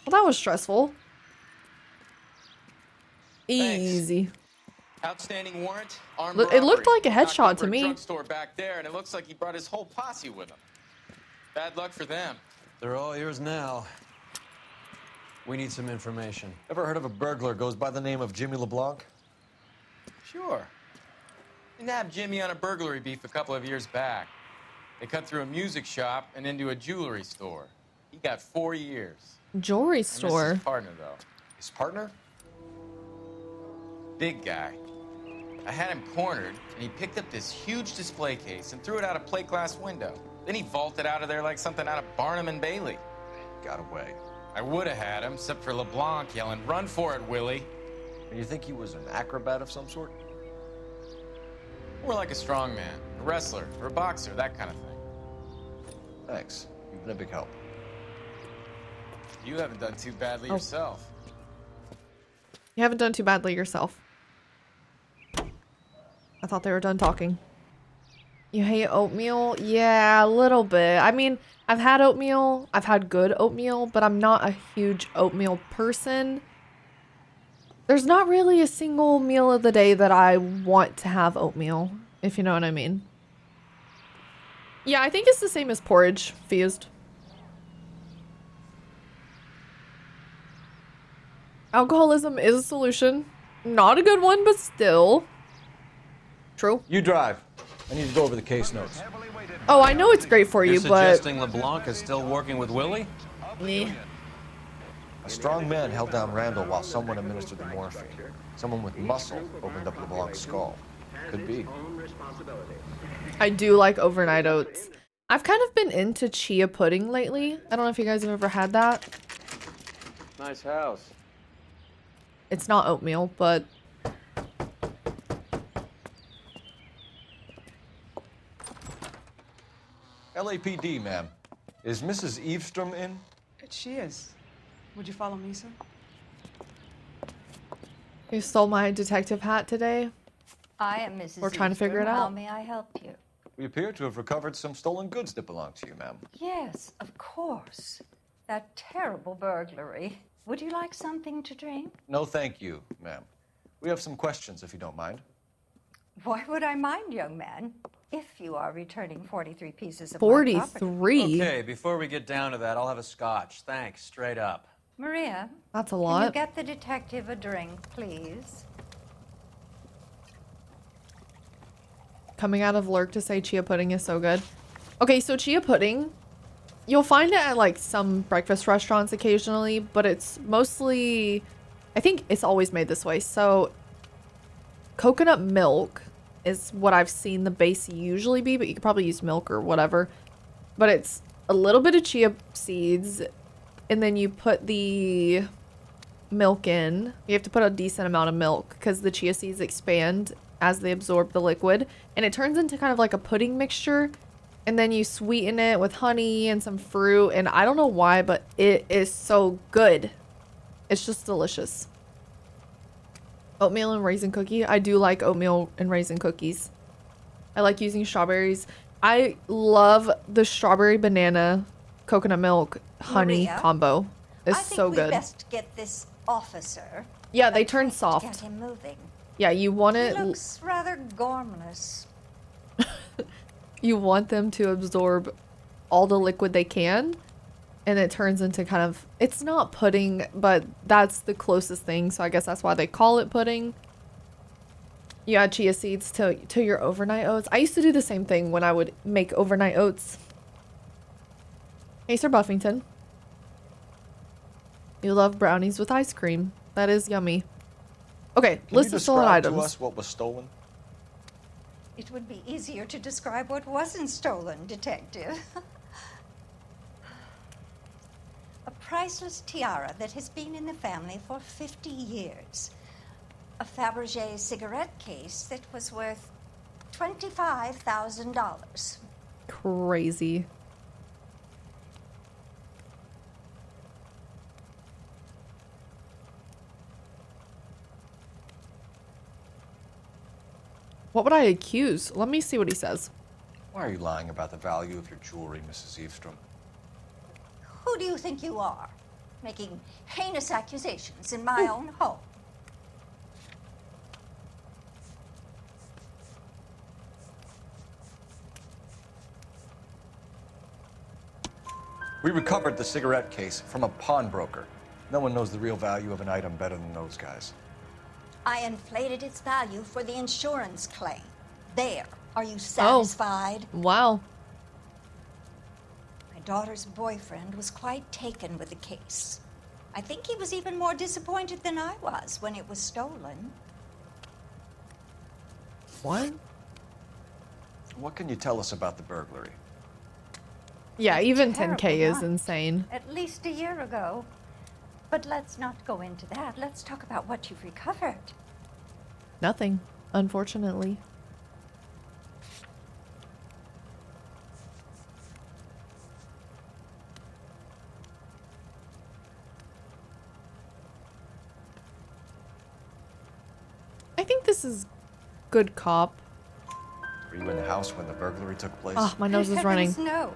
Speaker 1: Well, that was stressful. Easy.
Speaker 5: Outstanding warrant. Armed
Speaker 1: It looked
Speaker 5: robbery.
Speaker 1: like a headshot
Speaker 5: Knocked
Speaker 1: to
Speaker 5: over
Speaker 1: me.
Speaker 5: A drugstore back there, and it looks like he brought his whole posse with him. Bad luck for them.
Speaker 3: They're all yours now. We need some information.
Speaker 4: Ever heard of a burglar goes by the name of Jimmy LeBlanc?
Speaker 5: Sure. We nabbed Jimmy on a burglary beef a couple of years back. They cut through a music shop and into a jewelry store. He got 4 years.
Speaker 1: Jewelry
Speaker 5: I miss
Speaker 1: store.
Speaker 5: his partner, though.
Speaker 4: His partner?
Speaker 5: Big guy. I had him cornered, and he picked up this huge display case and threw it out a plate glass window. Then he vaulted out of there like something out of Barnum and Bailey.
Speaker 4: Got away.
Speaker 5: I would have had him, except for LeBlanc yelling, "Run for it, Willie!"
Speaker 4: And you think he was an acrobat of some sort?
Speaker 5: More like a strongman, a wrestler, or a boxer, that kind of thing.
Speaker 4: Thanks. You've been a big help.
Speaker 5: You haven't done too badly
Speaker 1: Oh.
Speaker 5: yourself.
Speaker 1: You haven't done too badly yourself. I thought they were done talking. You hate oatmeal? Yeah, a little bit. I mean, I've had oatmeal. I've had good oatmeal, but I'm not a huge oatmeal person. There's not really a single meal of the day that I want to have oatmeal, if you know what I mean. Yeah, I think it's the same as porridge, fused. Alcoholism is a solution. Not a good one, but still. True.
Speaker 4: You drive. I need to go over the case notes.
Speaker 1: Oh, I know it's great for
Speaker 3: You're
Speaker 1: you, but...
Speaker 3: suggesting LeBlanc is still working with Willie?
Speaker 1: Meh.
Speaker 4: A strong man held down Randall while someone administered the morphine. Someone with muscle opened up LeBlanc's skull. Could be.
Speaker 1: I do like overnight oats. I've kind of been into chia pudding lately. I don't know if you guys have ever had that.
Speaker 5: Nice house.
Speaker 1: It's not oatmeal, but...
Speaker 4: LAPD, ma'am. Is Mrs. Eavestrom in?
Speaker 22: She is. Would you follow me, sir?
Speaker 1: You stole my detective hat today.
Speaker 6: I am Mrs.
Speaker 1: We're trying to figure it
Speaker 6: Eastern. How
Speaker 1: out.
Speaker 6: may I help you?
Speaker 4: We appear to have recovered some stolen goods that belong to you, ma'am.
Speaker 6: Yes, of course. That terrible burglary. Would you like something to drink?
Speaker 4: No, thank you, ma'am. We have some questions, if you don't mind.
Speaker 6: Why would I mind, young man? If you are returning 43 pieces of my property.
Speaker 1: 43?
Speaker 3: Okay, before we get down to that, I'll have a scotch. Thanks, straight up.
Speaker 6: Maria.
Speaker 1: That's a
Speaker 6: Can you
Speaker 1: lot.
Speaker 6: get the detective a drink, please?
Speaker 1: Coming out of Lurk to say chia pudding is so good. Okay, so chia pudding, you'll find it at like some breakfast restaurants occasionally, but it's mostly, I think it's always made this way. So coconut milk is what I've seen the base usually be, but you could probably use milk or whatever. But it's a little bit of chia seeds, and then you put the milk in. You have to put a decent amount of milk because the chia seeds expand as they absorb the liquid, and it turns into kind of like a pudding mixture. And then you sweeten it with honey and some fruit, and I don't know why, but it is so good. It's just delicious. Oatmeal and raisin cookie. I do like oatmeal and raisin cookies. I like using strawberries. I love the strawberry banana coconut milk honey
Speaker 6: Maria,
Speaker 1: combo. It's
Speaker 6: I think
Speaker 1: so
Speaker 6: we
Speaker 1: good.
Speaker 6: best get this officer.
Speaker 1: Yeah, they turn
Speaker 6: Get
Speaker 1: soft.
Speaker 6: him moving.
Speaker 1: Yeah, you want
Speaker 6: He
Speaker 1: it.
Speaker 6: looks rather gormless.
Speaker 1: You want them to absorb all the liquid they can, and it turns into kind of, it's not pudding, but that's the closest thing, so I guess that's why they call it pudding. You add chia seeds to your overnight oats. I used to do the same thing when I would make overnight oats. Hey, Sir Buffington. You love brownies with ice cream. That is yummy. Okay,
Speaker 4: Can
Speaker 1: list
Speaker 4: you
Speaker 1: of stolen
Speaker 4: describe
Speaker 1: items.
Speaker 4: to us what was stolen?
Speaker 6: It would be easier to describe what wasn't stolen, Detective. A priceless tiara that has been in the family for 50 years. A Fabergé cigarette case that was worth $25,000.
Speaker 1: Crazy. What would I accuse? Let me see what he says.
Speaker 4: Why are you lying about the value of your jewelry, Mrs. Eastrom?
Speaker 6: Who do you think you are? Making heinous accusations in my own home.
Speaker 4: We recovered the cigarette case from a pawnbroker. No one knows the real value of an item better than those guys.
Speaker 6: I inflated its value for the insurance claim. There. Are you satisfied?
Speaker 1: Oh, wow.
Speaker 6: My daughter's boyfriend was quite taken with the case. I think he was even more disappointed than I was when it was stolen.
Speaker 1: What?
Speaker 4: What can you tell us about the burglary?
Speaker 1: Yeah, even
Speaker 6: Terrible
Speaker 1: 10K is
Speaker 6: night.
Speaker 1: insane.
Speaker 6: At least a year ago. But let's not go into that. Let's talk about what you've recovered.
Speaker 1: Nothing, unfortunately. I think this is good cop.
Speaker 4: Were you in the house when the burglary took place?
Speaker 1: Oh, my nose is running.
Speaker 6: No.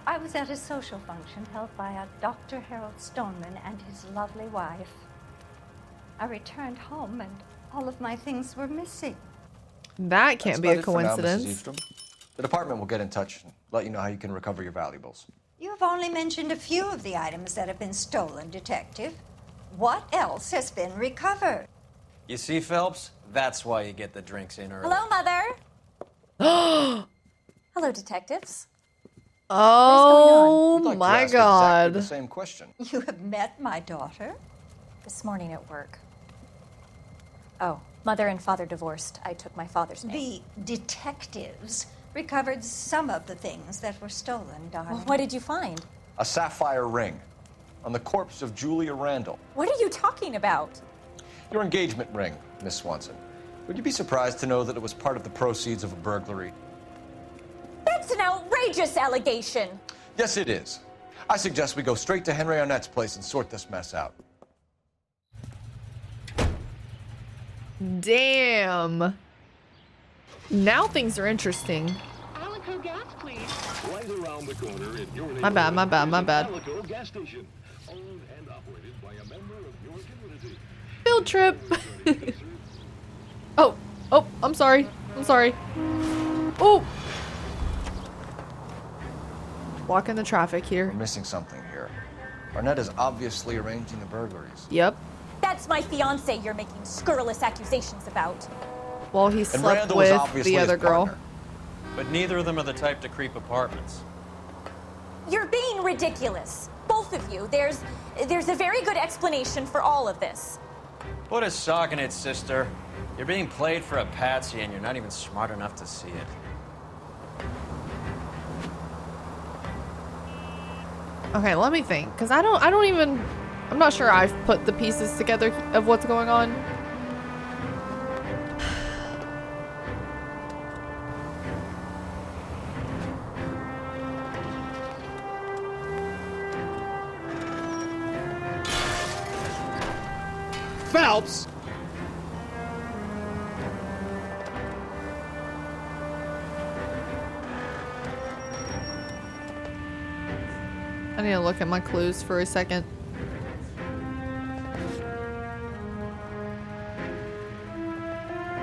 Speaker 6: I was at a social function held by a Dr. Harold Stoneman and his lovely wife. I returned home and all of my things were missing.
Speaker 1: That can't
Speaker 4: That's
Speaker 1: be a
Speaker 4: about it for now, Mrs.
Speaker 1: coincidence.
Speaker 4: Eastrom. The department will get in touch and let you know how you can recover your valuables.
Speaker 6: You have only mentioned a few of the items that have been stolen, Detective. What else has been recovered?
Speaker 3: You see, Phelps? That's why you get the drinks in early.
Speaker 15: Hello, Mother. Hello, detectives.
Speaker 1: Oh
Speaker 4: We'd like to
Speaker 1: my
Speaker 4: ask
Speaker 1: god.
Speaker 4: Exactly the same question.
Speaker 6: You have met my daughter?
Speaker 15: This morning at work. Oh, mother and father divorced. I took my father's name.
Speaker 6: The detectives recovered some of the things that were stolen, darling.
Speaker 15: Well, what did you find?
Speaker 4: A sapphire ring on the corpse of Julia Randall.
Speaker 15: What are you talking about?
Speaker 4: Your engagement ring, Miss Swanson. Would you be surprised to know that it was part of the proceeds of a burglary?
Speaker 15: That's an outrageous allegation.
Speaker 4: Yes, it is. I suggest we go straight to Henry Arnett's place and sort this mess out.
Speaker 1: Damn. Now things are interesting.
Speaker 21: Alico gas, please. Right around the corner in your
Speaker 1: My bad, my bad, my bad.
Speaker 21: Alico gas station, owned and operated by a member of your community.
Speaker 1: Field trip. Oh, oh, I'm sorry. I'm sorry. Oh. Blocking the traffic here.
Speaker 4: We're missing something here. Arnett is obviously arranging the burglaries.
Speaker 1: Yep.
Speaker 15: That's my fiance you're making scurrilous accusations about.
Speaker 1: Well, he slept with the other girl.
Speaker 3: But neither of them are the type to creep apartments.
Speaker 15: You're being ridiculous. Both of you. There's a very good explanation for all of this.
Speaker 3: Put a sock in it, sister. You're being played for a patsy and you're not even smart enough to see it.
Speaker 1: Okay, let me think, because I'm not sure I've put the pieces together of what's going on.
Speaker 9: Phelps!
Speaker 1: I need to look at my clues for a second.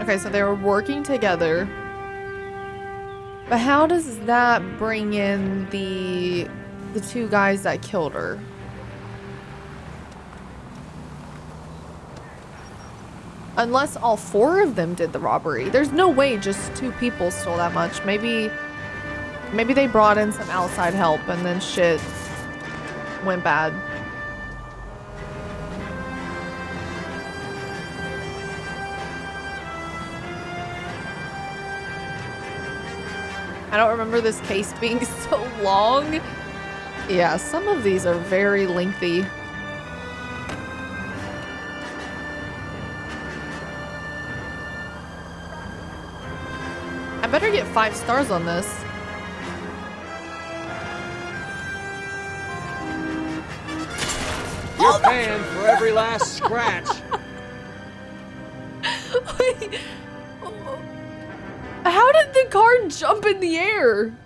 Speaker 1: Okay, so they were working together. But how does that bring in the two guys that killed her? Unless all four of them did the robbery. There's no way just two people stole that much. Maybe they brought in some outside help and then shit went bad. I don't remember this case being so long. Yeah, some of these are very lengthy. I better get 5 stars on this.
Speaker 9: You're paying for every last scratch.
Speaker 1: Wait. How did the car jump in the air?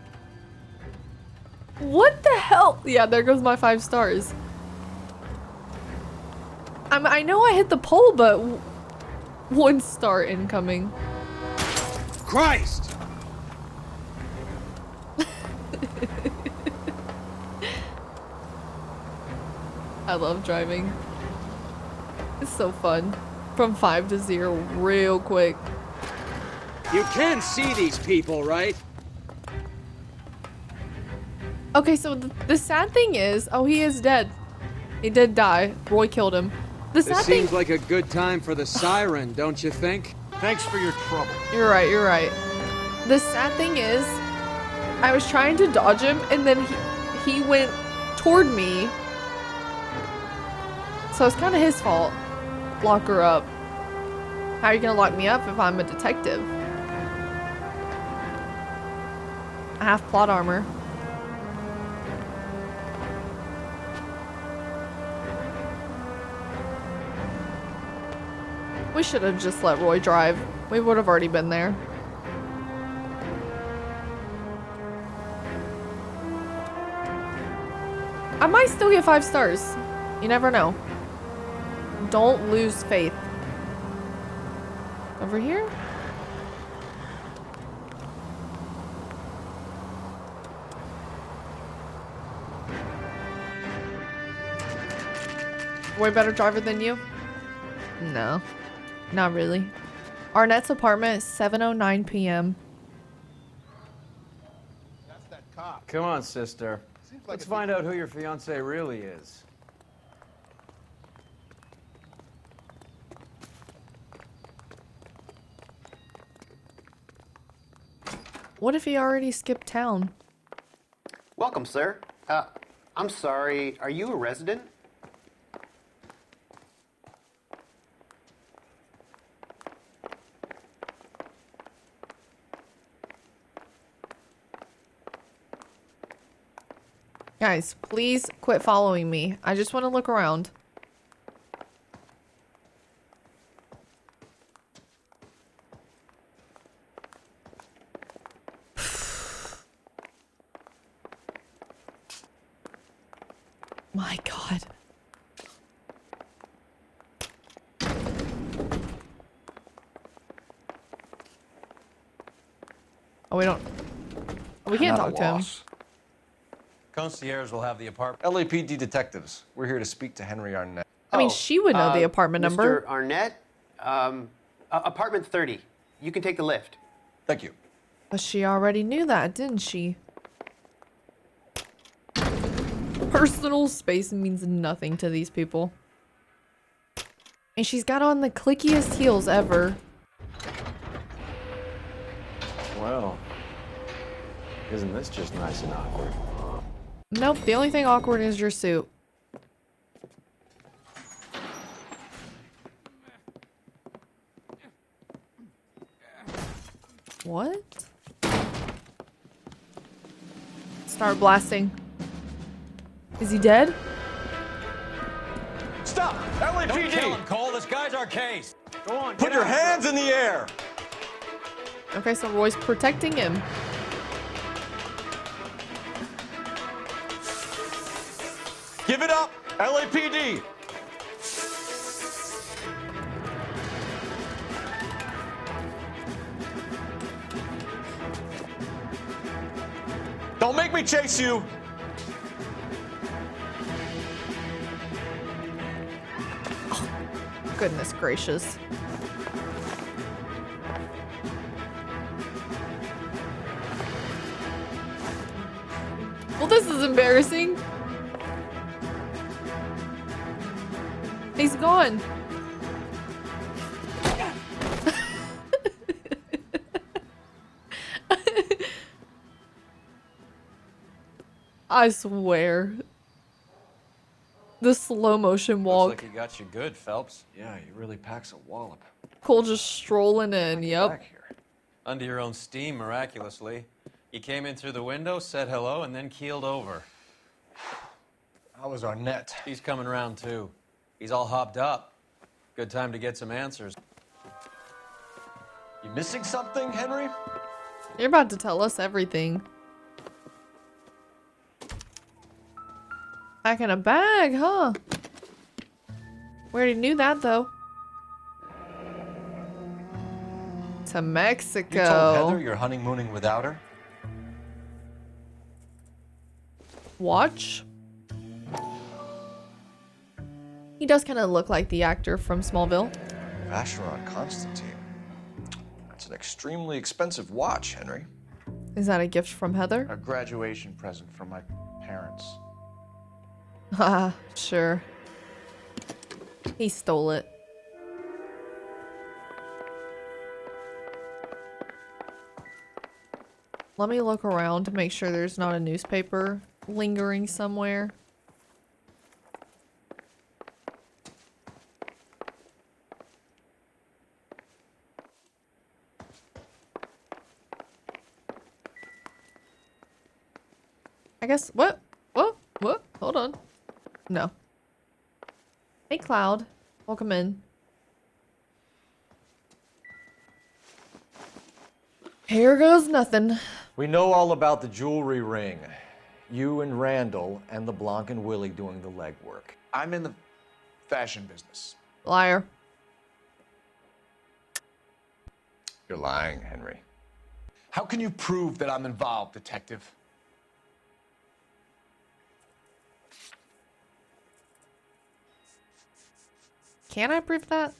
Speaker 1: What the hell? Yeah, there goes my 5 stars. I know I hit the pole, but 1 star incoming.
Speaker 9: Christ!
Speaker 1: I love driving. It's so fun. From 5 to 0 real quick.
Speaker 9: You can see these people, right?
Speaker 1: Okay, so the sad thing is, oh, he is dead. He did die. Roy killed him. The sad
Speaker 9: This
Speaker 1: thing.
Speaker 9: seems like a good time for the siren, don't you think?
Speaker 18: Thanks for your trouble.
Speaker 1: You're right, you're right. The sad thing is, I was trying to dodge him, and then he went toward me. So it's kind of his fault. Lock her up. How are you gonna lock me up if I'm a detective? I have plot armor. We should have just let Roy drive. We would have already been there. I might still get 5 stars. You never know. Don't lose faith. Over here? Way better driver than you? No. Not really. Arnett's apartment, 7:09 p.m.
Speaker 18: That's that cop.
Speaker 3: Come on, sister.
Speaker 18: Seems like
Speaker 3: Let's find out who your fiance really is.
Speaker 1: What if he already skipped town?
Speaker 10: Welcome, sir. I'm sorry, are you a resident?
Speaker 1: Guys, please quit following me. I just want to look around. My God. Oh, we don't. We can't talk to him.
Speaker 3: Concierge will have the apartment.
Speaker 4: LAPD detectives. We're here to speak to Henry Arnett.
Speaker 1: I mean, she would know the apartment number.
Speaker 8: Mr. Arnett, apartment 30. You can take the lift.
Speaker 4: Thank you.
Speaker 1: But she already knew that, didn't she? Personal space means nothing to these people. And she's got on the clickiest heels ever.
Speaker 3: Well, isn't this just nice and awkward?
Speaker 1: Nope, the only thing awkward is your suit. What? Start blasting. Is he dead?
Speaker 4: Stop!
Speaker 3: Don't kill
Speaker 4: LAPD!
Speaker 3: him, Cole. This guy's our case. Go on.
Speaker 4: Put your hands in the air!
Speaker 1: Okay, so Roy's protecting him.
Speaker 4: Give it up! LAPD! Don't make me chase you!
Speaker 1: Goodness gracious. Well, this is embarrassing. He's gone. I swear. The slow motion walk.
Speaker 3: Looks like he got you good, Phelps.
Speaker 4: Yeah, he really packs a wallop.
Speaker 1: Cole just strolling in, yep.
Speaker 3: Under your own steam, miraculously. You came in through the window, said hello, and then keeled over.
Speaker 4: How was Arnett?
Speaker 3: He's coming around, too. He's all hopped up. Good time to get some answers.
Speaker 4: You missing something, Henry?
Speaker 1: You're about to tell us everything. Back in a bag, huh? We already knew that, though. To Mexico.
Speaker 4: You told Heather you're honeymooning without her?
Speaker 1: Watch. He does kind of look like the actor from Smallville.
Speaker 4: Vacheron Constantine. That's an extremely expensive watch, Henry.
Speaker 1: Is that a gift from Heather?
Speaker 18: A graduation present from my parents.
Speaker 1: Haha, sure. He stole it. Let me look around to make sure there's not a newspaper lingering somewhere. I guess, what? Hold on. No. Hey, Cloud. Welcome in. Here goes nothing.
Speaker 4: We know all about the jewelry ring. You and Randall and LeBlanc and Willie doing the legwork.
Speaker 18: I'm in the fashion business.
Speaker 1: Liar.
Speaker 4: You're lying, Henry.
Speaker 18: How can you prove that I'm involved, detective?
Speaker 1: Can I prove that?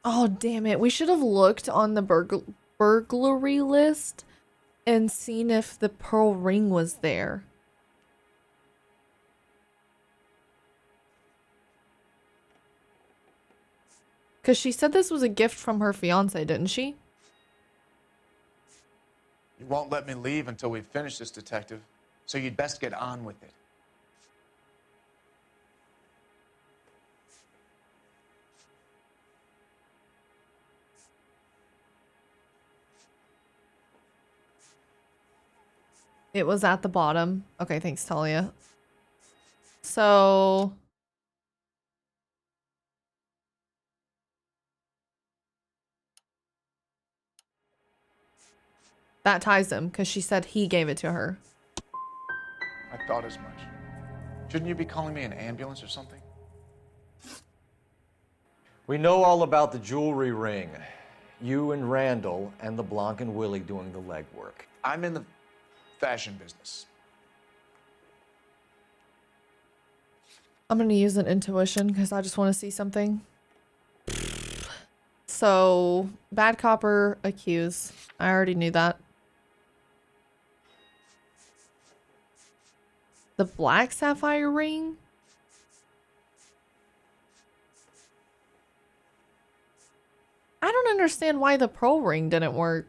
Speaker 1: Oh, damn it. We should have looked on the burglary list and seen if the pearl ring was there. Because she said this was a gift from her fiance, didn't she?
Speaker 18: You won't let me leave until we finish this, detective. So you'd best get on with it.
Speaker 1: It was at the bottom. Okay, thanks, Talia. So... that ties him, because she said he gave it to her.
Speaker 18: I thought as much. Shouldn't you be calling me an ambulance or something?
Speaker 4: We know all about the jewelry ring. You and Randall and LeBlanc and Willie doing the legwork.
Speaker 18: I'm in the fashion business.
Speaker 1: I'm gonna use an intuition because I just want to see something. So, bad copper accused. I already knew that. The black sapphire ring? I don't understand why the pearl ring didn't work.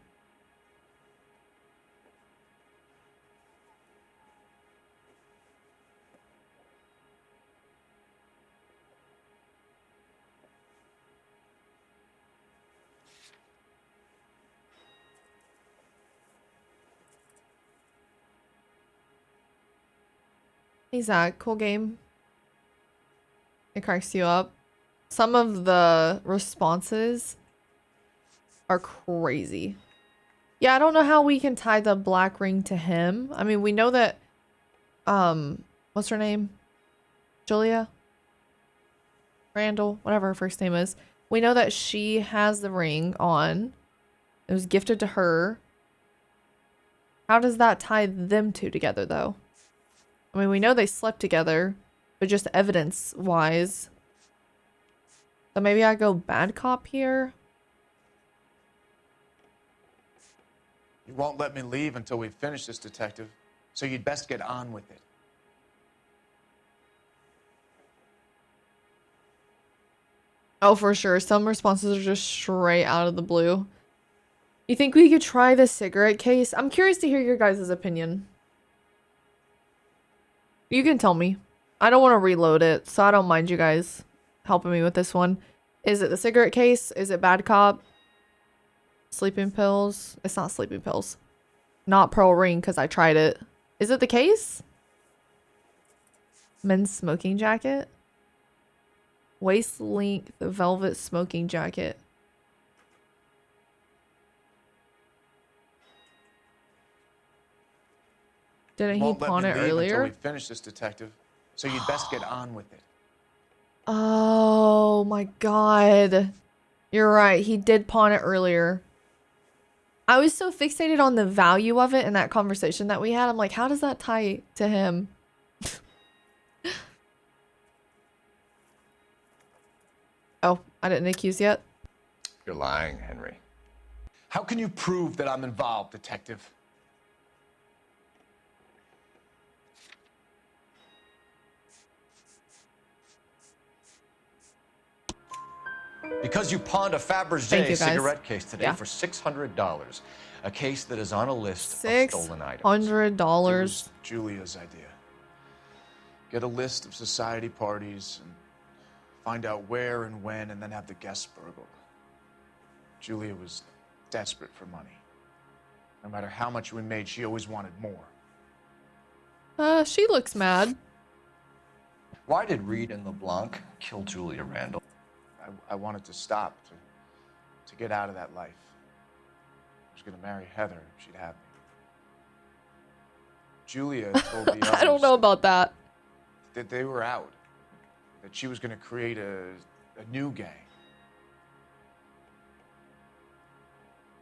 Speaker 1: Hey Zach, cool game. It cracks you up. Some of the responses are crazy. Yeah, I don't know how we can tie the black ring to him. I mean, we know that, what's her name? Julia? Randall? Whatever her first name is. We know that she has the ring on. It was gifted to her. How does that tie them two together, though? I mean, we know they slept together, but just evidence-wise. So maybe I go bad cop here?
Speaker 18: You won't let me leave until we finish this, detective. So you'd best get on with it.
Speaker 1: Oh, for sure. Some responses are just straight out of the blue. You think we could try the cigarette case? I'm curious to hear your guys' opinion. You can tell me. I don't want to reload it, so I don't mind you guys helping me with this one. Is it the cigarette case? Is it bad cop? Sleeping pills? It's not sleeping pills. Not pearl ring, because I tried it. Is it the case? Men's smoking jacket? Waist length velvet smoking jacket. Didn't he pawn it earlier?
Speaker 18: Until we finish this, detective. So you'd best get on with it.
Speaker 1: Oh my god. You're right. He did pawn it earlier. I was so fixated on the value of it in that conversation that we had. I'm like, how does that tie to him? Oh, I didn't accuse yet.
Speaker 4: You're lying, Henry.
Speaker 18: How can you prove that I'm involved, detective?
Speaker 4: Because you pawned a Fabergé cigarette case today for $600. A case that is on a list of stolen items.
Speaker 1: $600.
Speaker 18: It was Julia's idea. Get a list of society parties and find out where and when, and then have the guests burgled. Julia was desperate for money. No matter how much we made, she always wanted more.
Speaker 1: She looks mad.
Speaker 4: Why did Reed and LeBlanc kill Julia Randall?
Speaker 18: I wanted to stop, to get out of that life. I was going to marry Heather if she'd have me. Julia told the others
Speaker 1: I don't know about that.
Speaker 18: that they were out, that she was going to create a new gang.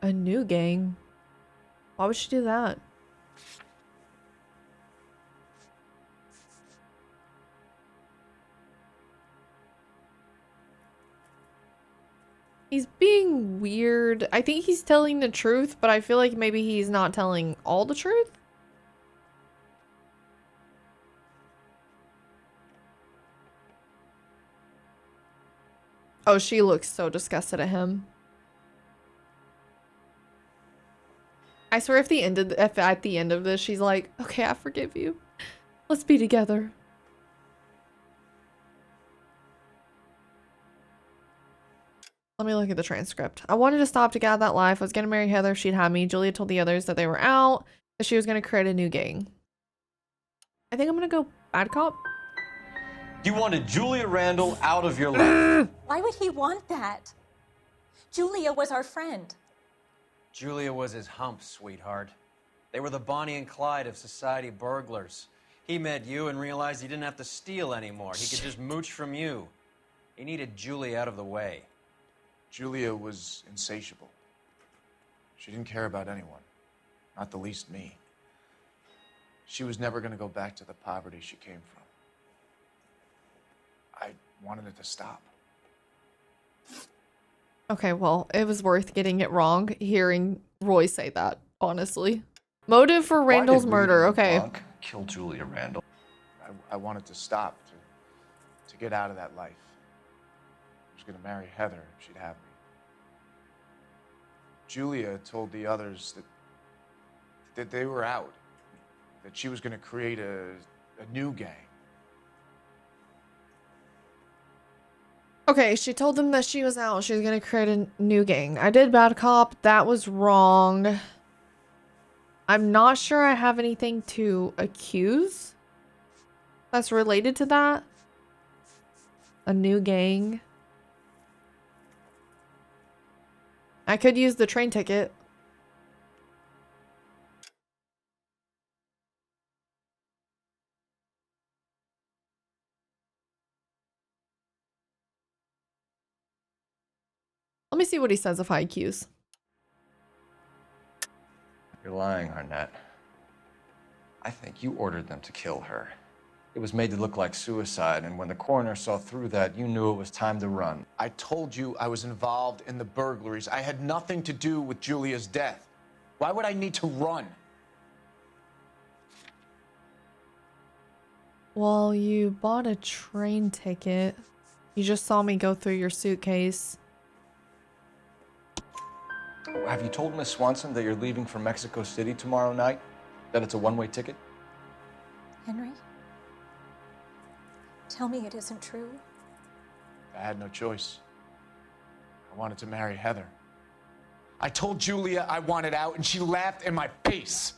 Speaker 1: A new gang? Why would she do that? He's being weird. I think he's telling the truth, but I feel like maybe he's not telling all the truth. Oh, she looks so disgusted at him. I swear if at the end of this, she's like, okay, I forgive you. Let's be together. Let me look at the transcript. I wanted to stop to get out of that life. I was going to marry Heather if she'd have me. Julia told the others that they were out. that she was going to create a new gang. I think I'm going to go bad cop.
Speaker 4: You wanted Julia Randall out of your life.
Speaker 15: Why would he want that? Julia was our friend.
Speaker 3: Julia was his hump, sweetheart. They were the Bonnie and Clyde of society burglars. He met you and realized he didn't have to steal anymore. He could just mooch from you. He needed Julia out of the way.
Speaker 18: Julia was insatiable. She didn't care about anyone, not the least me. She was never going to go back to the poverty she came from. I wanted it to stop.
Speaker 1: Okay, well, it was worth getting it wrong hearing Roy say that, honestly. Motive for Randall's murder, okay.
Speaker 18: Kill Julia Randall. I wanted to stop, to get out of that life. I was going to marry Heather if she'd have me. Julia told the others that they were out, that she was going to create a new gang.
Speaker 1: Okay, she told them that she was out. She was gonna create a new gang. I did bad cop. That was wrong. I'm not sure I have anything to accuse that's related to that. A new gang. I could use the train ticket. Let me see what he says if I accuse.
Speaker 4: You're lying, Arnett. I think you ordered them to kill her. It was made to look like suicide, and when the coroner saw through that, you knew it was time to run.
Speaker 18: I told you I was involved in the burglaries. I had nothing to do with Julia's death. Why would I need to run?
Speaker 1: Well, you bought a train ticket. You just saw me go through your suitcase.
Speaker 4: Have you told Miss Swanson that you're leaving for Mexico City tomorrow night? That it's a one-way ticket?
Speaker 15: Henry? Tell me it isn't true.
Speaker 18: I had no choice. I wanted to marry Heather. I told Julia I wanted out, and she laughed in my face.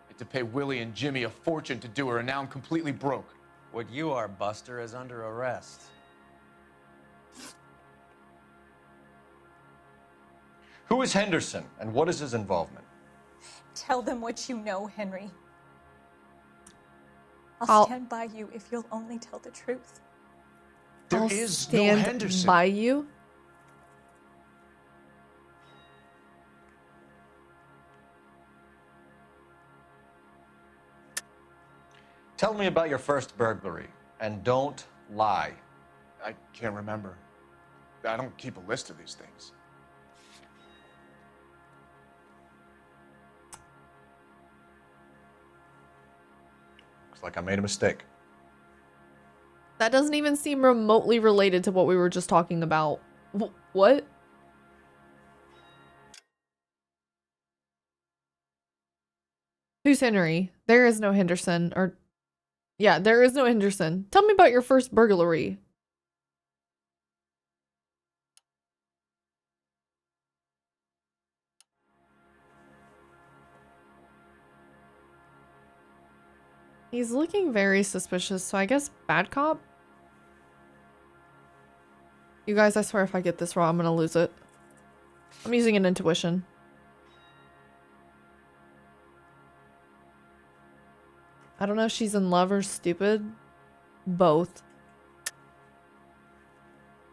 Speaker 18: I had to pay Willie and Jimmy a fortune to do her, and now I'm completely broke.
Speaker 3: What you are, Buster, is under arrest.
Speaker 4: Who is Henderson, and what is his involvement?
Speaker 15: Tell them what you know, Henry. I'll stand by you if you'll only tell the truth.
Speaker 1: I'll stand by you.
Speaker 4: Tell me about your first burglary, and don't lie.
Speaker 18: I can't remember. I don't keep a list of these things.
Speaker 4: Looks like I made a mistake.
Speaker 1: That doesn't even seem remotely related to what we were just talking about. What? Who's Henry? There is no Henderson. Or, yeah, there is no Henderson. Tell me about your first burglary. He's looking very suspicious, so I guess bad cop? You guys, I swear if I get this wrong, I'm gonna lose it. I'm using an intuition. I don't know if she's in love or stupid. Both.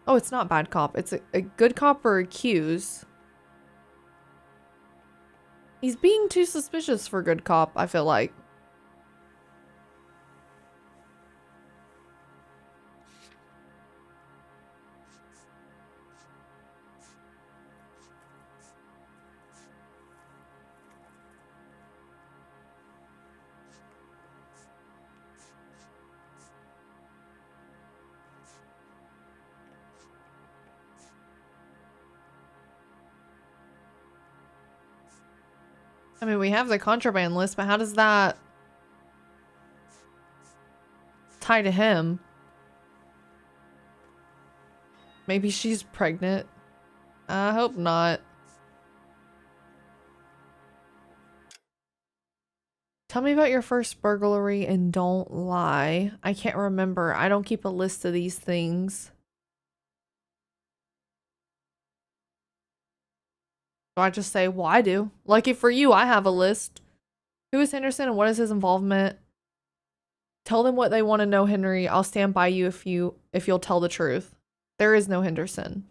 Speaker 1: Oh, it's not bad cop. It's a good cop or accuse. He's being too suspicious for good cop, I feel like. I mean, we have the contraband list, but how does that tie to him? Maybe she's pregnant. I hope not. Tell me about your first burglary and don't lie. I can't remember. I don't keep a list of these things. So I just say, well, I do. Lucky for you, I have a list. Who is Henderson and what is his involvement? Tell them what they want to know, Henry. I'll stand by you if you'll tell the truth. There is no Henderson.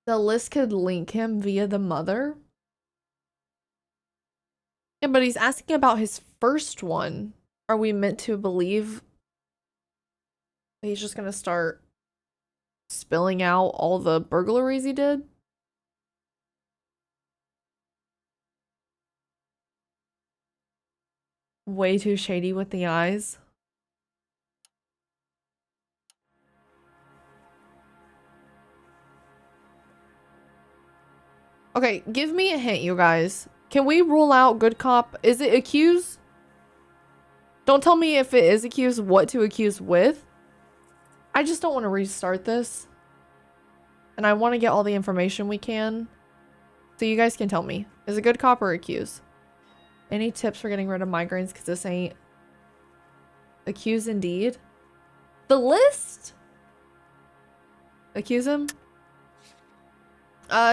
Speaker 1: The list could link him via the mother. Yeah, but he's asking about his first one. Are we meant to believe he's just gonna start spilling out all the burglaries he did? Way too shady with the eyes. Okay, give me a hint, you guys. Can we rule out good cop? Is it accused? Don't tell me if it is accused, what to accuse with. I just don't want to restart this. And I want to get all the information we can. So you guys can tell me. Is it good cop or accused? Any tips for getting rid of migraines? Because this ain't accused indeed. The list? Accuse him?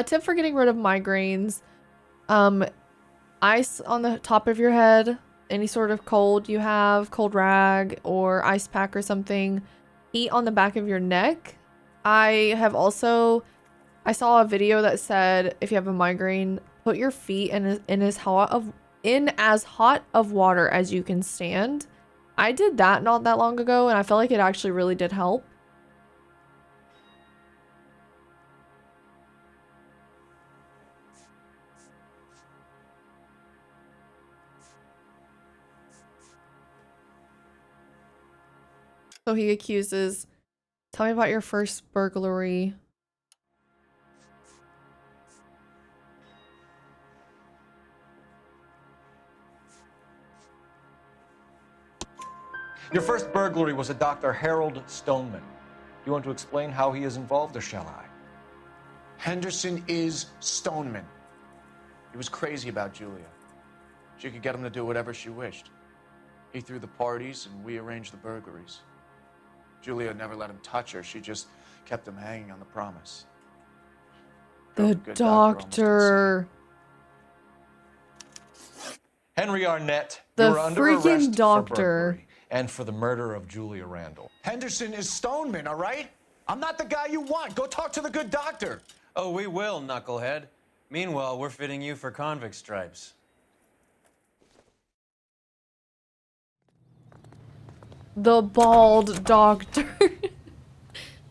Speaker 1: Tip for getting rid of migraines. Ice on the top of your head. Any sort of cold you have. Cold rag or ice pack or something. Heat on the back of your neck. I saw a video that said if you have a migraine, put your feet in as hot of water as you can stand. I did that not that long ago and I felt like it actually really did help. So he accuses, tell me about your first burglary.
Speaker 4: Your first burglary was a Dr. Harold Stoneman. Do you want to explain how he is involved, or shall I?
Speaker 18: Henderson is Stoneman. He was crazy about Julia. She could get him to do whatever she wished. He threw the parties, and we arranged the burglaries. Julia never let him touch her. She just kept him hanging on the promise.
Speaker 1: The doctor.
Speaker 4: Henry Arnett,
Speaker 1: The
Speaker 4: you are under
Speaker 1: freaking
Speaker 4: arrest
Speaker 1: doctor.
Speaker 4: for burglary and for the murder of Julia Randall.
Speaker 18: Henderson is Stoneman, all right? I'm not the guy you want. Go talk to the good doctor.
Speaker 3: Oh, we will, knucklehead. Meanwhile, we're fitting you for convict stripes.
Speaker 1: The bald doctor.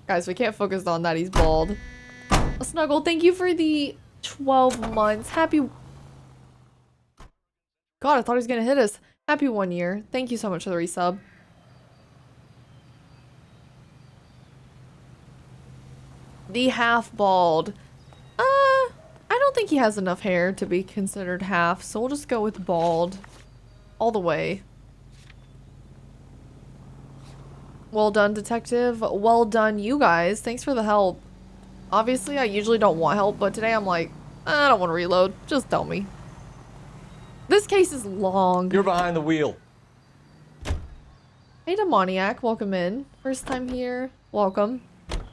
Speaker 1: Guys, we can't focus on that. He's bald. Snuggle, thank you for the 12 months. Happy... God, I thought he was going to hit us. Happy 1 year. Thank you so much for the resub. The half bald. I don't think he has enough hair to be considered half, so we'll just go with bald. All the way. Well done, detective. Well done, you guys. Thanks for the help. Obviously, I usually don't want help, but today I'm like, I don't want to reload. Just tell me. This case is long.
Speaker 4: You're behind the wheel.
Speaker 1: Hey, demoniac. Welcome in. First time here. Welcome.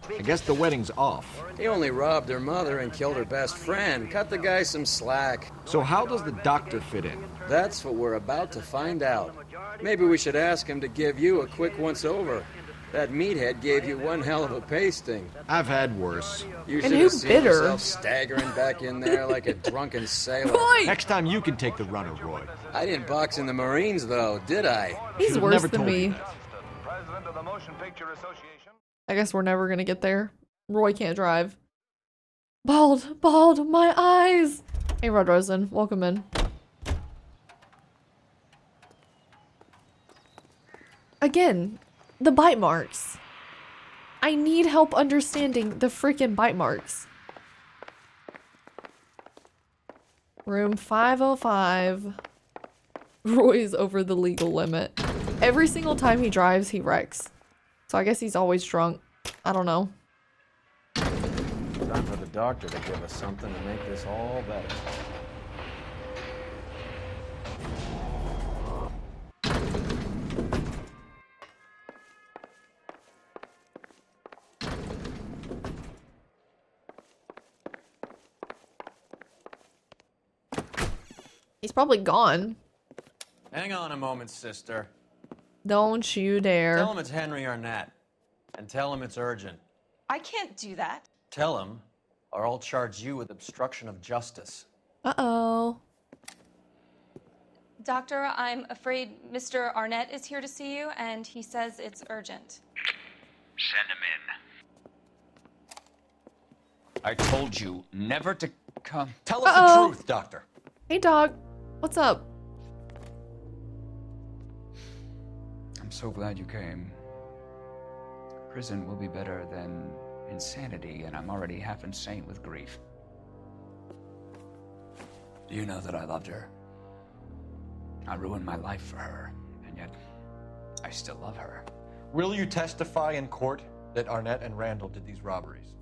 Speaker 13: I guess the wedding's off.
Speaker 9: He only robbed her mother and killed her best friend. Cut the guy some slack.
Speaker 13: So how does the doctor fit in?
Speaker 9: That's what we're about to find out. Maybe we should ask him to give you a quick once-over. That meathead gave you one hell of a pasting.
Speaker 13: I've had worse.
Speaker 9: You
Speaker 1: And
Speaker 9: should
Speaker 1: who
Speaker 9: have seen
Speaker 1: bit her?
Speaker 9: yourself staggering back in there like a drunken sailor.
Speaker 13: Next time you can take the runner, Roy.
Speaker 9: I didn't box in the Marines, though, did I?
Speaker 1: He's
Speaker 13: Should've
Speaker 1: worse
Speaker 13: never
Speaker 1: than
Speaker 13: told you
Speaker 1: me.
Speaker 13: that.
Speaker 20: President of the Motion Picture Association.
Speaker 1: I guess we're never gonna get there. Roy can't drive. Bald, bald, my eyes. Hey, Rod Rosen, welcome in. Again, the bite marks. I need help understanding the freaking bite marks. Room 505. Roy's over the legal limit. Every single time he drives, he wrecks. So I guess he's always drunk. I don't know.
Speaker 4: Time for the
Speaker 11: doctor to give us something to make this all better.
Speaker 1: He's probably gone.
Speaker 3: Hang on a moment, sister.
Speaker 1: Don't you dare.
Speaker 3: Tell him it's Henry Arnett. And tell him it's urgent.
Speaker 15: I can't do that.
Speaker 3: Tell him, or I'll charge you with obstruction of justice.
Speaker 1: Uh-oh.
Speaker 15: Doctor, I'm afraid Mr. Arnett is here to see you, and he says it's urgent.
Speaker 12: Send him in. I told you never to come.
Speaker 4: Tell us the truth, Doctor.
Speaker 1: Hey, dog. What's up?
Speaker 12: I'm so glad you came. Prison will be better than insanity, and I'm already half insane with grief. Do you know that I loved her? I ruined my life for her, and yet I still love her.
Speaker 4: Will you testify in court that Arnett and Randall did these robberies?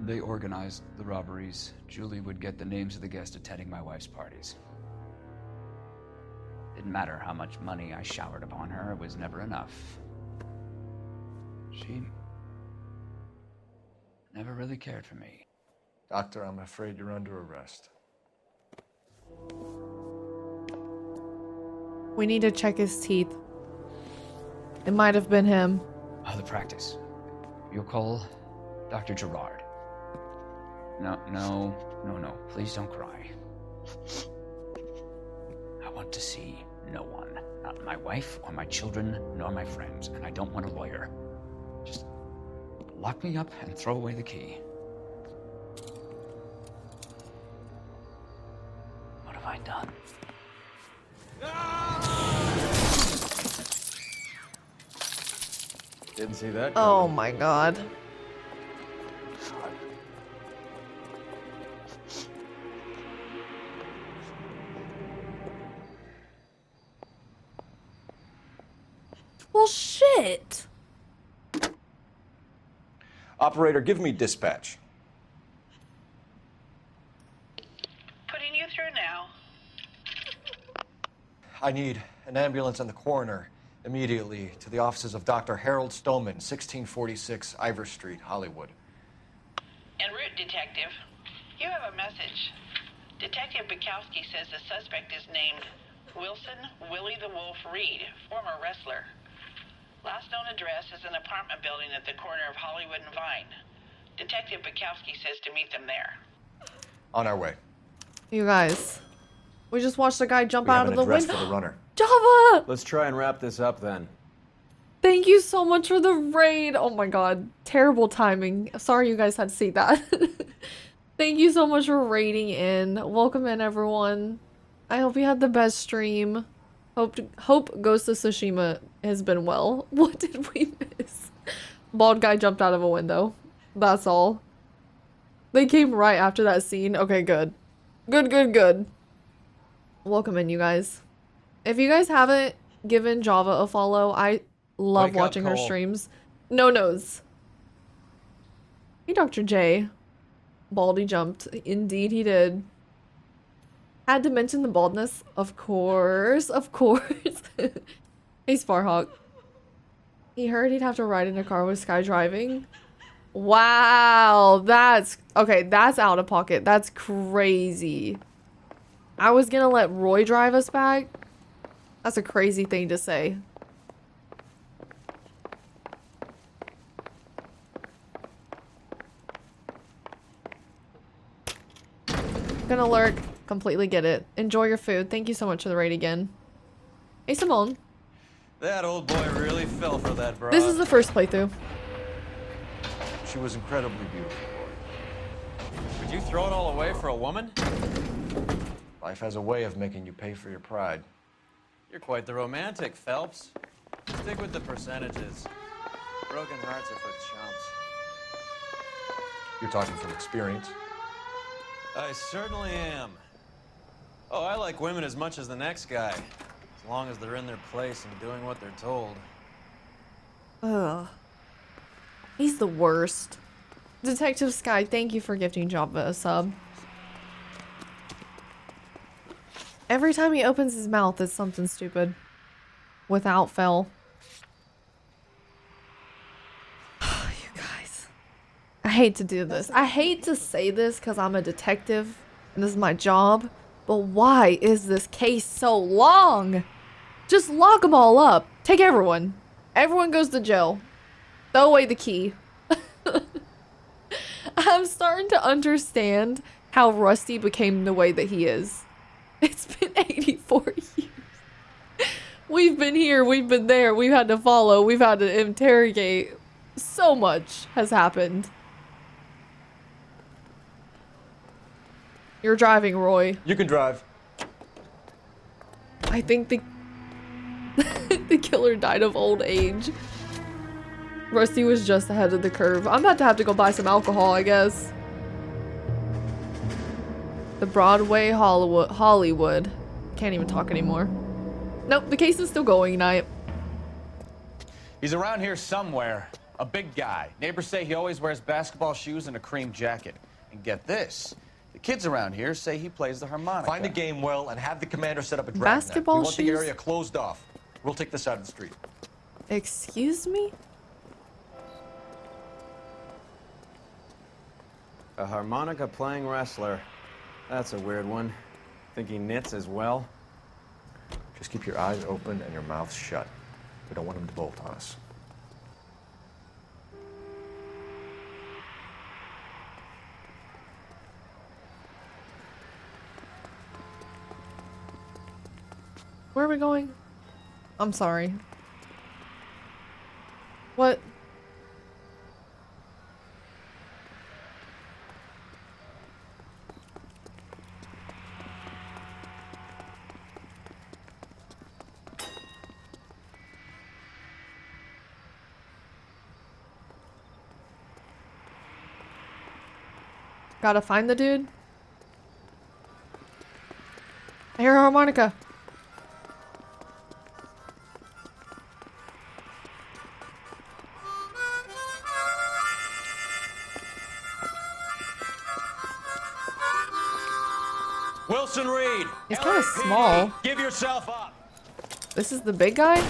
Speaker 12: They organized the robberies. Julie would get the names of the guests attending my wife's parties. Didn't matter how much money I showered upon her, it was never enough. She never really cared for me.
Speaker 4: Doctor, I'm afraid you're under arrest.
Speaker 1: We need to check his teeth. It might have been him.
Speaker 12: Oh, the practice. You'll call Dr. Gerard. No. Please don't cry. I want to see no one. Not my wife or my children, nor my friends. And I don't want a lawyer. Just lock me up and throw away the key. What have I done?
Speaker 11: Didn't see that
Speaker 1: Oh
Speaker 11: coming.
Speaker 1: my god. Well, shit.
Speaker 4: Operator, give me dispatch.
Speaker 16: Putting you through now.
Speaker 4: I need an ambulance and the coroner immediately to the offices of Dr. Harold Stoneman, 1646 Ivor Street, Hollywood.
Speaker 16: En route, Detective. You have a message. Detective Bukowski says the suspect is named Wilson Willie the Wolf Reed, former wrestler. Last known address is an apartment building at the corner of Hollywood and Vine. Detective Bukowski says to meet them there.
Speaker 4: On our way.
Speaker 1: You guys. We just watched a guy jump
Speaker 11: We
Speaker 1: out
Speaker 11: have
Speaker 1: of
Speaker 11: an
Speaker 1: the
Speaker 11: address
Speaker 1: window.
Speaker 11: for the runner.
Speaker 1: Java!
Speaker 11: Let's try and wrap this up then.
Speaker 1: Thank you so much for the raid. Oh my god. Terrible timing. Sorry you guys had to see that. Thank you so much for raiding in. Welcome in, everyone. I hope you had the best stream. Hope Ghost of Tsushima has been well. What did we miss? Bald guy jumped out of a window. That's all. They came right after that scene. Okay, good. Good. Welcome in, you guys. If you guys haven't given Java a follow, I love
Speaker 3: Wake up,
Speaker 1: watching her
Speaker 3: Cole.
Speaker 1: streams. No nose. Hey, Dr. J. Baldy jumped. Indeed, he did. Had to mention the baldness. Of course. Hey, Sparhawk. He heard he'd have to ride in a car with Sky driving. Wow, that's out of pocket. That's crazy. I was gonna let Roy drive us back. That's a crazy thing to say. Gonna lurk. Completely get it. Enjoy your food. Thank you so much for the raid again. Hey, Simone.
Speaker 3: That old boy really fell for that broad.
Speaker 1: This is the first playthrough.
Speaker 4: She was incredibly beautiful.
Speaker 3: Would you throw it all away for a woman?
Speaker 4: Life has a way of making you pay for your pride.
Speaker 3: You're quite the romantic, Phelps. Stick with the percentages. Broken hearts are for chumps.
Speaker 4: You're talking from experience.
Speaker 3: I certainly am. Oh, I like women as much as the next guy. As long as they're in their place and doing what they're told.
Speaker 1: Ugh. He's the worst. Detective Sky, thank you for gifting Java a sub. Every time he opens his mouth, it's something stupid. Without fail. You guys. I hate to do this. I hate to say this because I'm a detective and this is my job. But why is this case so long? Just lock them all up. Take everyone. Everyone goes to jail. Throw away the key. I'm starting to understand how Rusty became the way that he is. It's been 84 years. We've been here, we've been there, we've had to follow, we've had to interrogate. So much has happened. You're driving, Roy.
Speaker 11: You can drive.
Speaker 1: I think the the killer died of old age. Rusty was just ahead of the curve. I'm about to have to go buy some alcohol, I guess. The Broadway Hollywood. Can't even talk anymore. Nope, the case is still going tonight.
Speaker 5: He's around here somewhere. A big guy. Neighbors say he always wears basketball shoes and a cream jacket. And get this. The kids around here say he plays the harmonica.
Speaker 10: Find a game well and have the commander set up a dragnet.
Speaker 1: Basketball
Speaker 10: We want the
Speaker 1: shoes?
Speaker 10: area closed off. We'll take this side of the street.
Speaker 1: Excuse me?
Speaker 11: A harmonica playing wrestler. That's a weird one. Think he knits as well?
Speaker 4: Just keep your eyes open and your mouth shut. We don't want him to bolt on us.
Speaker 1: Where are we going? I'm sorry. What? Gotta find the dude. I hear a harmonica.
Speaker 3: Wilson Reed.
Speaker 1: He's kind of small.
Speaker 3: Give yourself up.
Speaker 1: This is the big guy?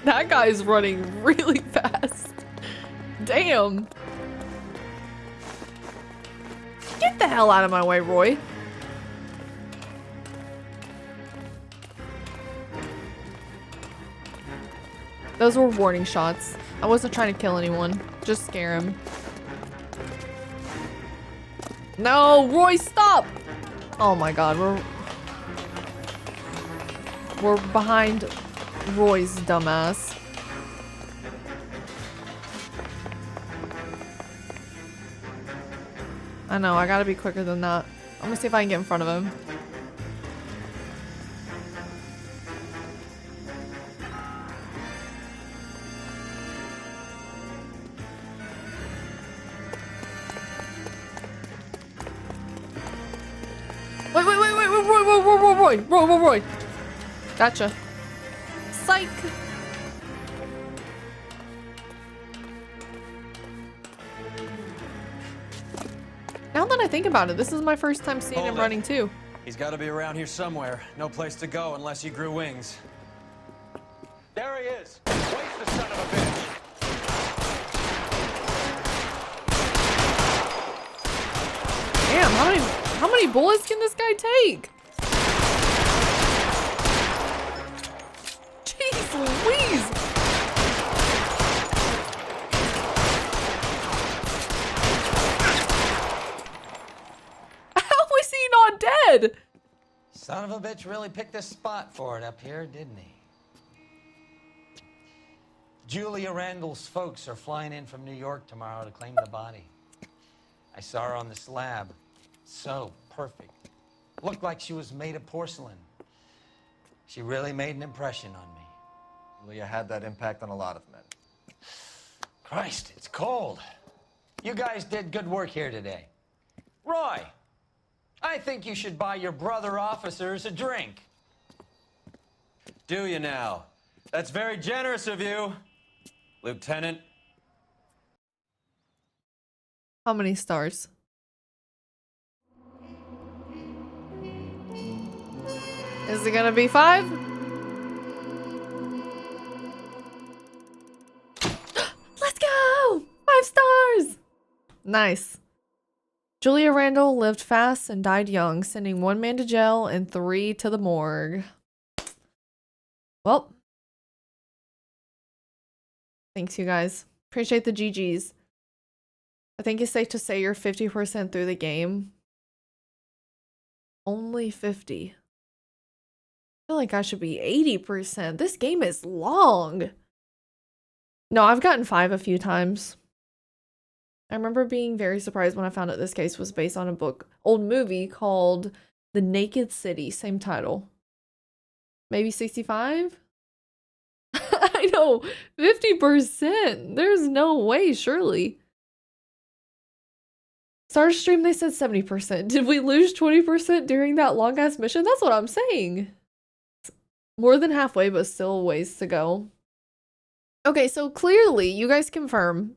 Speaker 1: That guy's running really fast. Damn. Get the hell out of my way, Roy. Those were warning shots. I wasn't trying to kill anyone. Just scare him. No, Roy, stop! Oh my god, we're behind Roy's dumbass. I know, I gotta be quicker than that. I'm gonna see if I can get in front of him. Wait, Roy. Gotcha. Psych. Now that I think about it, this is my first time seeing him running too.
Speaker 3: He's got to be around here somewhere. No place to go unless he grew wings.
Speaker 5: There he is. Waste the son of a bitch.
Speaker 1: Damn, how many bullets can this guy take? Jeez Louise! How is he not dead?
Speaker 14: Son of a bitch really picked a spot for it up here, didn't he? Julia Randall's folks are flying in from New York tomorrow to claim the body. I saw her on the slab. So perfect. Looked like she was made of porcelain. She really made an impression on me.
Speaker 4: Julia had that impact on a lot of men.
Speaker 14: Christ, it's cold. You guys did good work here today. Roy, I think you should buy your brother officers a drink.
Speaker 3: do you now? That's very generous of you, Lieutenant.
Speaker 1: How many stars? Is it gonna be 5? Let's go! 5 stars! Nice. Julia Randall lived fast and died young, sending 1 man to jail and 3 to the morgue. Well. Thanks, you guys. Appreciate the GGs. I think it's safe to say you're 50% through the game. Only 50. I feel like I should be 80%. This game is long. No, I've gotten 5 a few times. I remember being very surprised when I found out this case was based on a old movie called The Naked City, same title. Maybe 65? I know, 50%. There's no way, surely. Start stream, they said 70%. Did we lose 20% during that long ass mission? That's what I'm saying. More than halfway, but still a ways to go. Okay, so clearly, you guys confirm,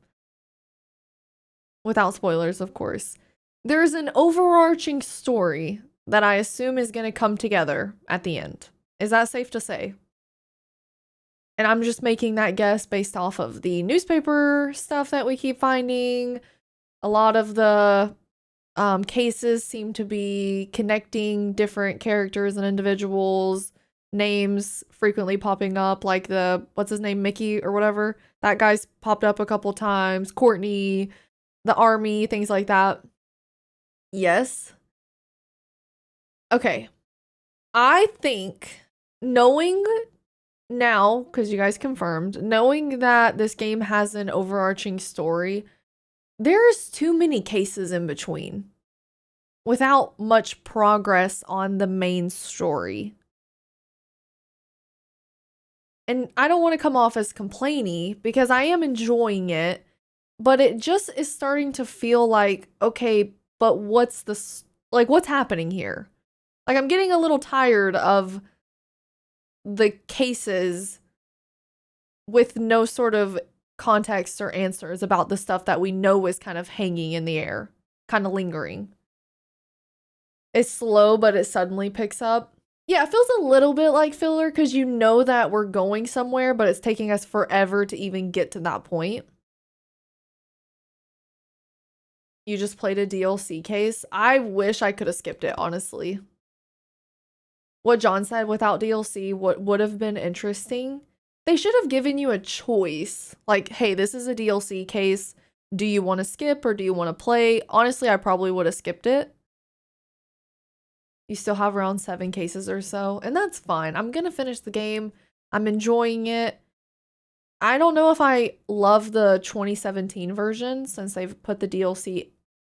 Speaker 1: without spoilers, of course, there's an overarching story that I assume is going to come together at the end. Is that safe to say? And I'm just making that guess based off of the newspaper stuff that we keep finding. A lot of the cases seem to be connecting different characters and individuals. Names frequently popping up, like the, what's his name, Mickey or whatever. That guy's popped up a couple times. Courtney, the army, things like that. Yes. Okay. I think knowing now, because you guys confirmed, knowing that this game has an overarching story, there's too many cases in between without much progress on the main story. And I don't want to come off as complainy because I am enjoying it, but it just is starting to feel like, okay, but what's what's happening here? Like, I'm getting a little tired of the cases with no sort of context or answers about the stuff that we know is kind of hanging in the air, kind of lingering. It's slow, but it suddenly picks up. Yeah, it feels a little bit like filler because you know that we're going somewhere, but it's taking us forever to even get to that point. You just played a DLC case. I wish I could have skipped it, honestly. What John said, without DLC, what would have been interesting, they should have given you a choice. Like, hey, this is a DLC case. Do you want to skip or do you want to play? Honestly, I probably would have skipped it. You still have around 7 cases or so, and that's fine. I'm gonna finish the game. I'm enjoying it. I don't know if I love the 2017 version since they've put the DLC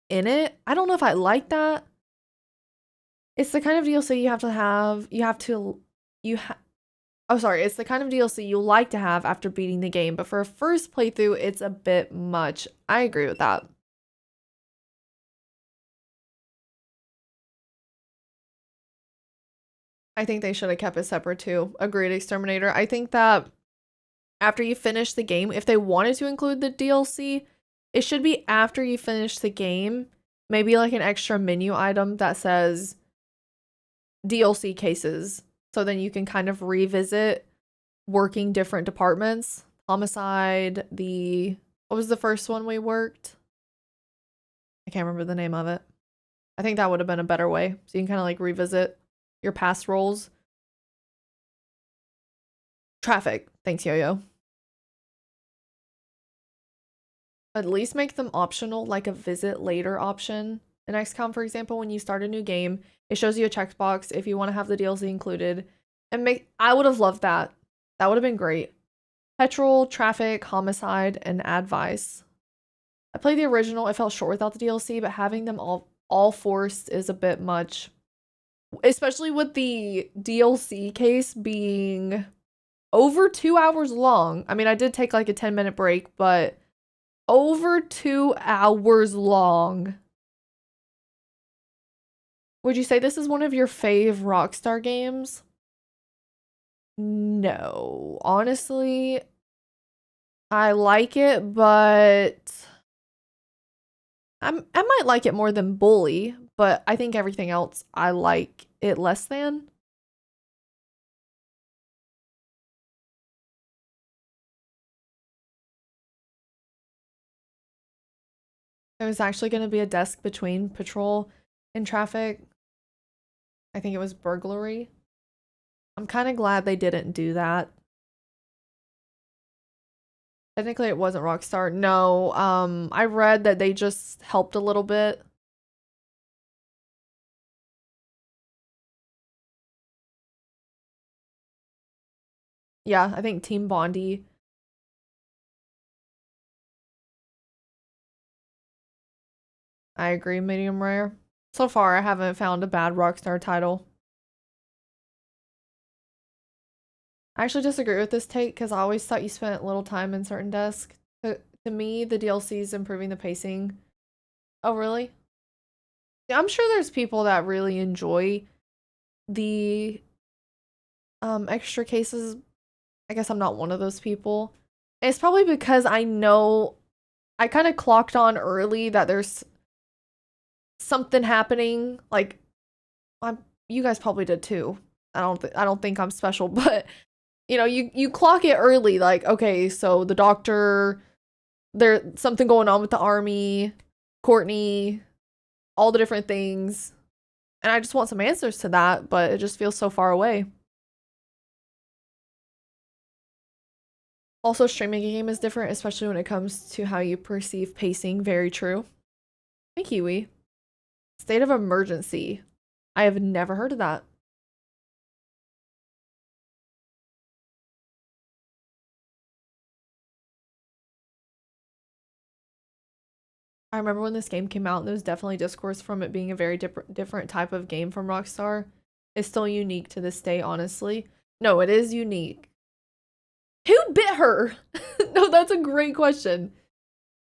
Speaker 1: in it. I don't know if I like that. It's the kind of DLC you have to have. It's the kind of DLC you like to have after beating the game, but for a first playthrough, it's a bit much. I agree with that. I think they should have kept it separate too. Agreed, Exterminator. I think that after you finish the game, if they wanted to include the DLC, it should be after you finish the game. Maybe like an extra menu item that says DLC cases. So then you can kind of revisit working different departments. Homicide, what was the first one we worked? I can't remember the name of it. I think that would have been a better way. So you can kind of like revisit your past roles. Traffic. Thanks, Yo-Yo. At least make them optional, like a visit later option. In XCOM, for example, when you start a new game, it shows you a checkbox if you want to have the DLC included. And I would have loved that. That would have been great. Petrol, traffic, homicide, and advice. I played the original. It felt short without the DLC, but having them all forced is a bit much. Especially with the DLC case being over 2 hours long. I mean, I did take like a 10-minute break, but over 2 hours long. Would you say this is one of your fave Rockstar games? No. Honestly, I like it, but I might like it more than Bully, but I think everything else I like it less than. There's actually going to be a desk between patrol and traffic. I think it was burglary. I'm kind of glad they didn't do that. Technically, it wasn't Rockstar. No, I read that they just helped a little bit. Yeah, I think Team Bondi. I agree, medium rare. So far, I haven't found a bad Rockstar title. I actually disagree with this take because I always thought you spent little time in certain desks. To me, the DLC is improving the pacing. Oh, really? Yeah, I'm sure there's people that really enjoy the extra cases. I guess I'm not one of those people. And it's probably because I know I kind of clocked on early that there's something happening. Like, you guys probably did too. I don't think I'm special, but you know, you clock it early. Like, okay, so the doctor, there's something going on with the army, Courtney, all the different things, and I just want some answers to that. But it just feels so far away. Also, streaming a game is different, especially when it comes to how you perceive pacing. Very true. Hey, Kiwi. State of emergency. I have never heard of that. I remember when this game came out, and there was definitely discourse from it being a very different type of game from Rockstar. It's still unique to this day, honestly. No, it is unique. Who bit her? No, that's a great question.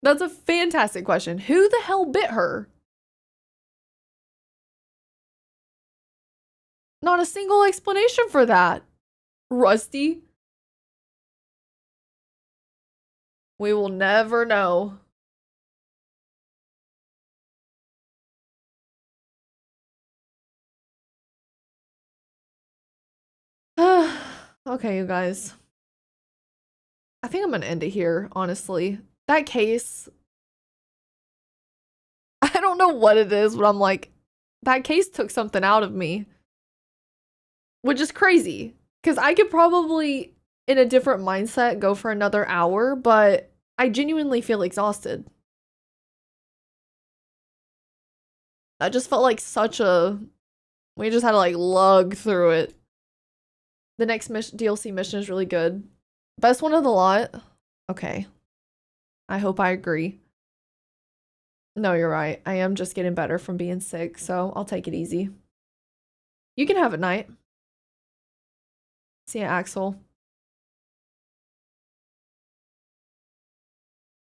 Speaker 1: That's a fantastic question. Who the hell bit her? Not a single explanation for that. Rusty. We will never know. Okay, you guys. I think I'm gonna end it here, honestly. That case, I don't know what it is, but I'm like, that case took something out of me. Which is crazy. Because I could probably, in a different mindset, go for another hour, but I genuinely feel exhausted. I just felt like such a... We just had to, like, lug through it. The next DLC mission is really good. Best one of the lot? Okay. I hope I agree. No, you're right. I am just getting better from being sick, so I'll take it easy. You can have it, Night. See ya, Axel.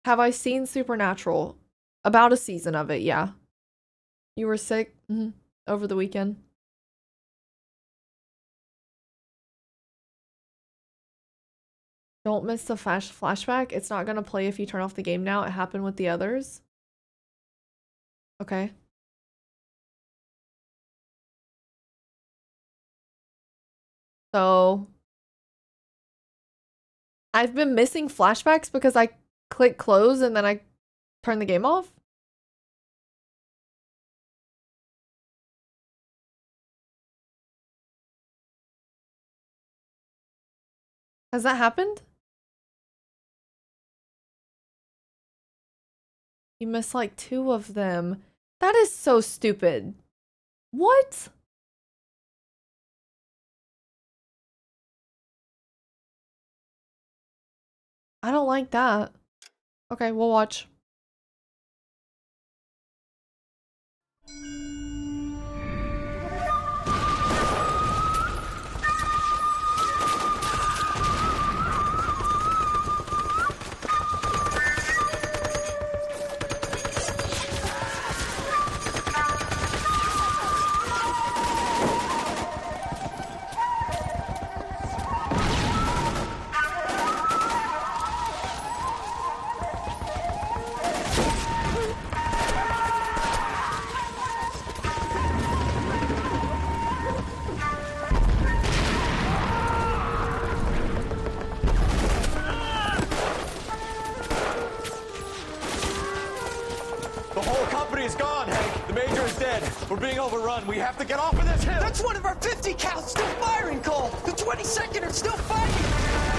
Speaker 1: Have I seen Supernatural? About a season of it, yeah. You were sick? Over the weekend? Don't miss the flashback. It's not gonna play if you turn off the game now. It happened with the others. Okay. So I've been missing flashbacks because I click close and then I turn the game off. Has that happened? You missed like 2 of them. That is so stupid. What? I don't like that. Okay, we'll watch.
Speaker 2: whole company is gone, Hank. The major is dead. We're being overrun. We have to get off of this hill.
Speaker 7: That's one of our 50 cows still firing, Cole. The 22nd are still fighting.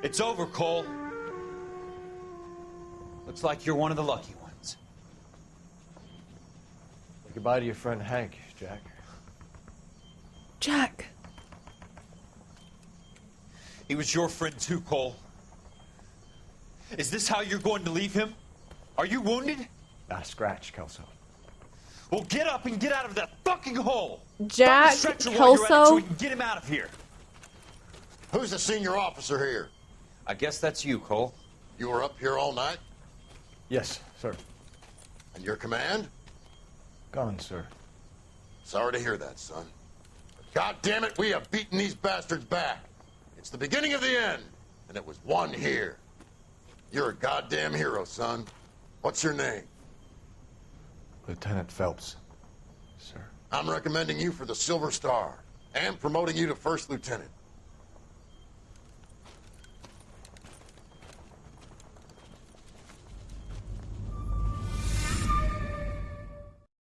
Speaker 2: It's over, Cole. Looks like you're one of the lucky ones.
Speaker 4: Say goodbye to your friend Hank, Jack.
Speaker 1: Jack.
Speaker 2: He was your friend too, Cole. Is this how you're going to leave him? Are you wounded?
Speaker 4: Not a scratch, Kelso.
Speaker 2: Well, get up and get out of that fucking hole.
Speaker 1: Jack
Speaker 2: Find the stretcher while you're at it so
Speaker 1: Kelso.
Speaker 2: we can get him out of here.
Speaker 22: Who's the senior officer here?
Speaker 2: I guess that's you, Cole.
Speaker 22: You were up here all night?
Speaker 4: Yes, sir.
Speaker 22: And your command?
Speaker 4: Gone, sir.
Speaker 22: Sorry to hear that, son. But God damn it, we have beaten these bastards back. It's the beginning of the end, and it was one here. You're a goddamn hero, son. What's your name?
Speaker 4: Lieutenant Phelps, sir.
Speaker 22: I'm recommending you for the Silver Star and promoting you to first lieutenant.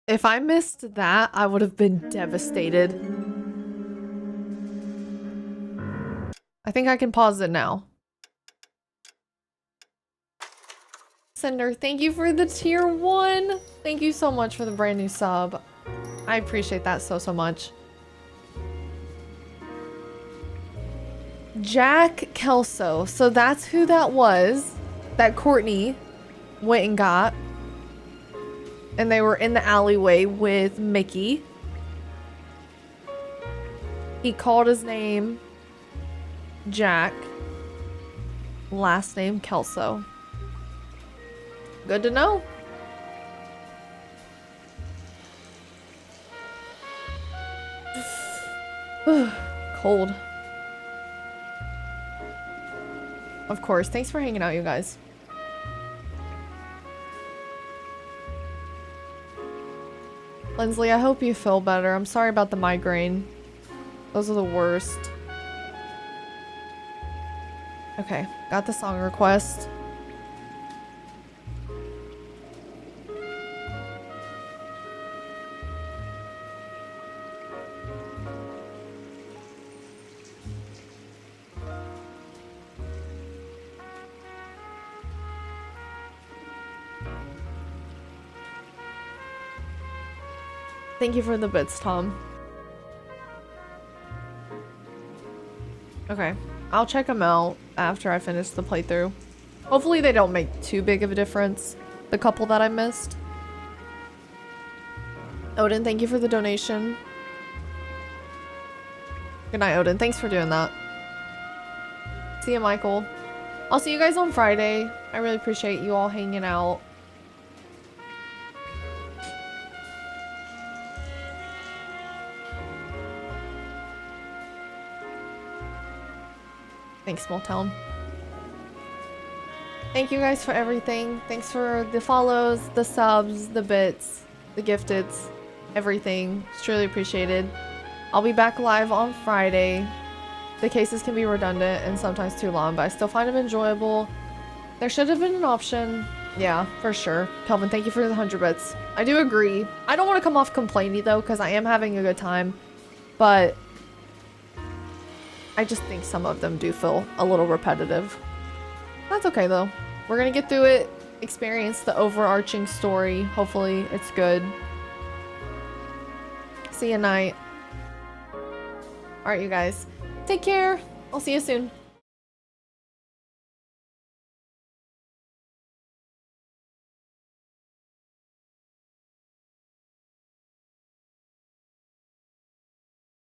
Speaker 1: If I missed that, I would have been devastated. I think I can pause it now. Cinder, thank you for the tier 1. Thank you so much for the brand new sub. I appreciate that so much. Jack Kelso. So that's who that was that Courtney went and got. And they were in the alleyway with Mickey. He called his name Jack. Last name Kelso. Good to know. Cold. Of course. Thanks for hanging out, you guys. Lindsley, I hope you feel better. I'm sorry about the migraine. Those are the worst. Okay, got the song request. Thank you for the bits, Tom. Okay, I'll check them out after I finish the playthrough. Hopefully they don't make too big of a difference, the couple that I missed. Odin, thank you for the donation. Good night, Odin. Thanks for doing that. See you, Michael. I'll see you guys on Friday. I really appreciate you all hanging out. Thanks, Small Town. Thank you guys for everything. Thanks for the follows, the subs, the bits, the gifteds, everything. It's truly appreciated. I'll be back live on Friday. The cases can be redundant and sometimes too long, but I still find them enjoyable. There should have been an option. Yeah, for sure. Kelvin, thank you for the 100 bits. I do agree. I don't want to come off complainy though, because I am having a good time, but I just think some of them do feel a little repetitive. That's okay though. We're gonna get through it, experience the overarching story. Hopefully it's good. See you night. Alright, you guys. Take care. I'll see you soon.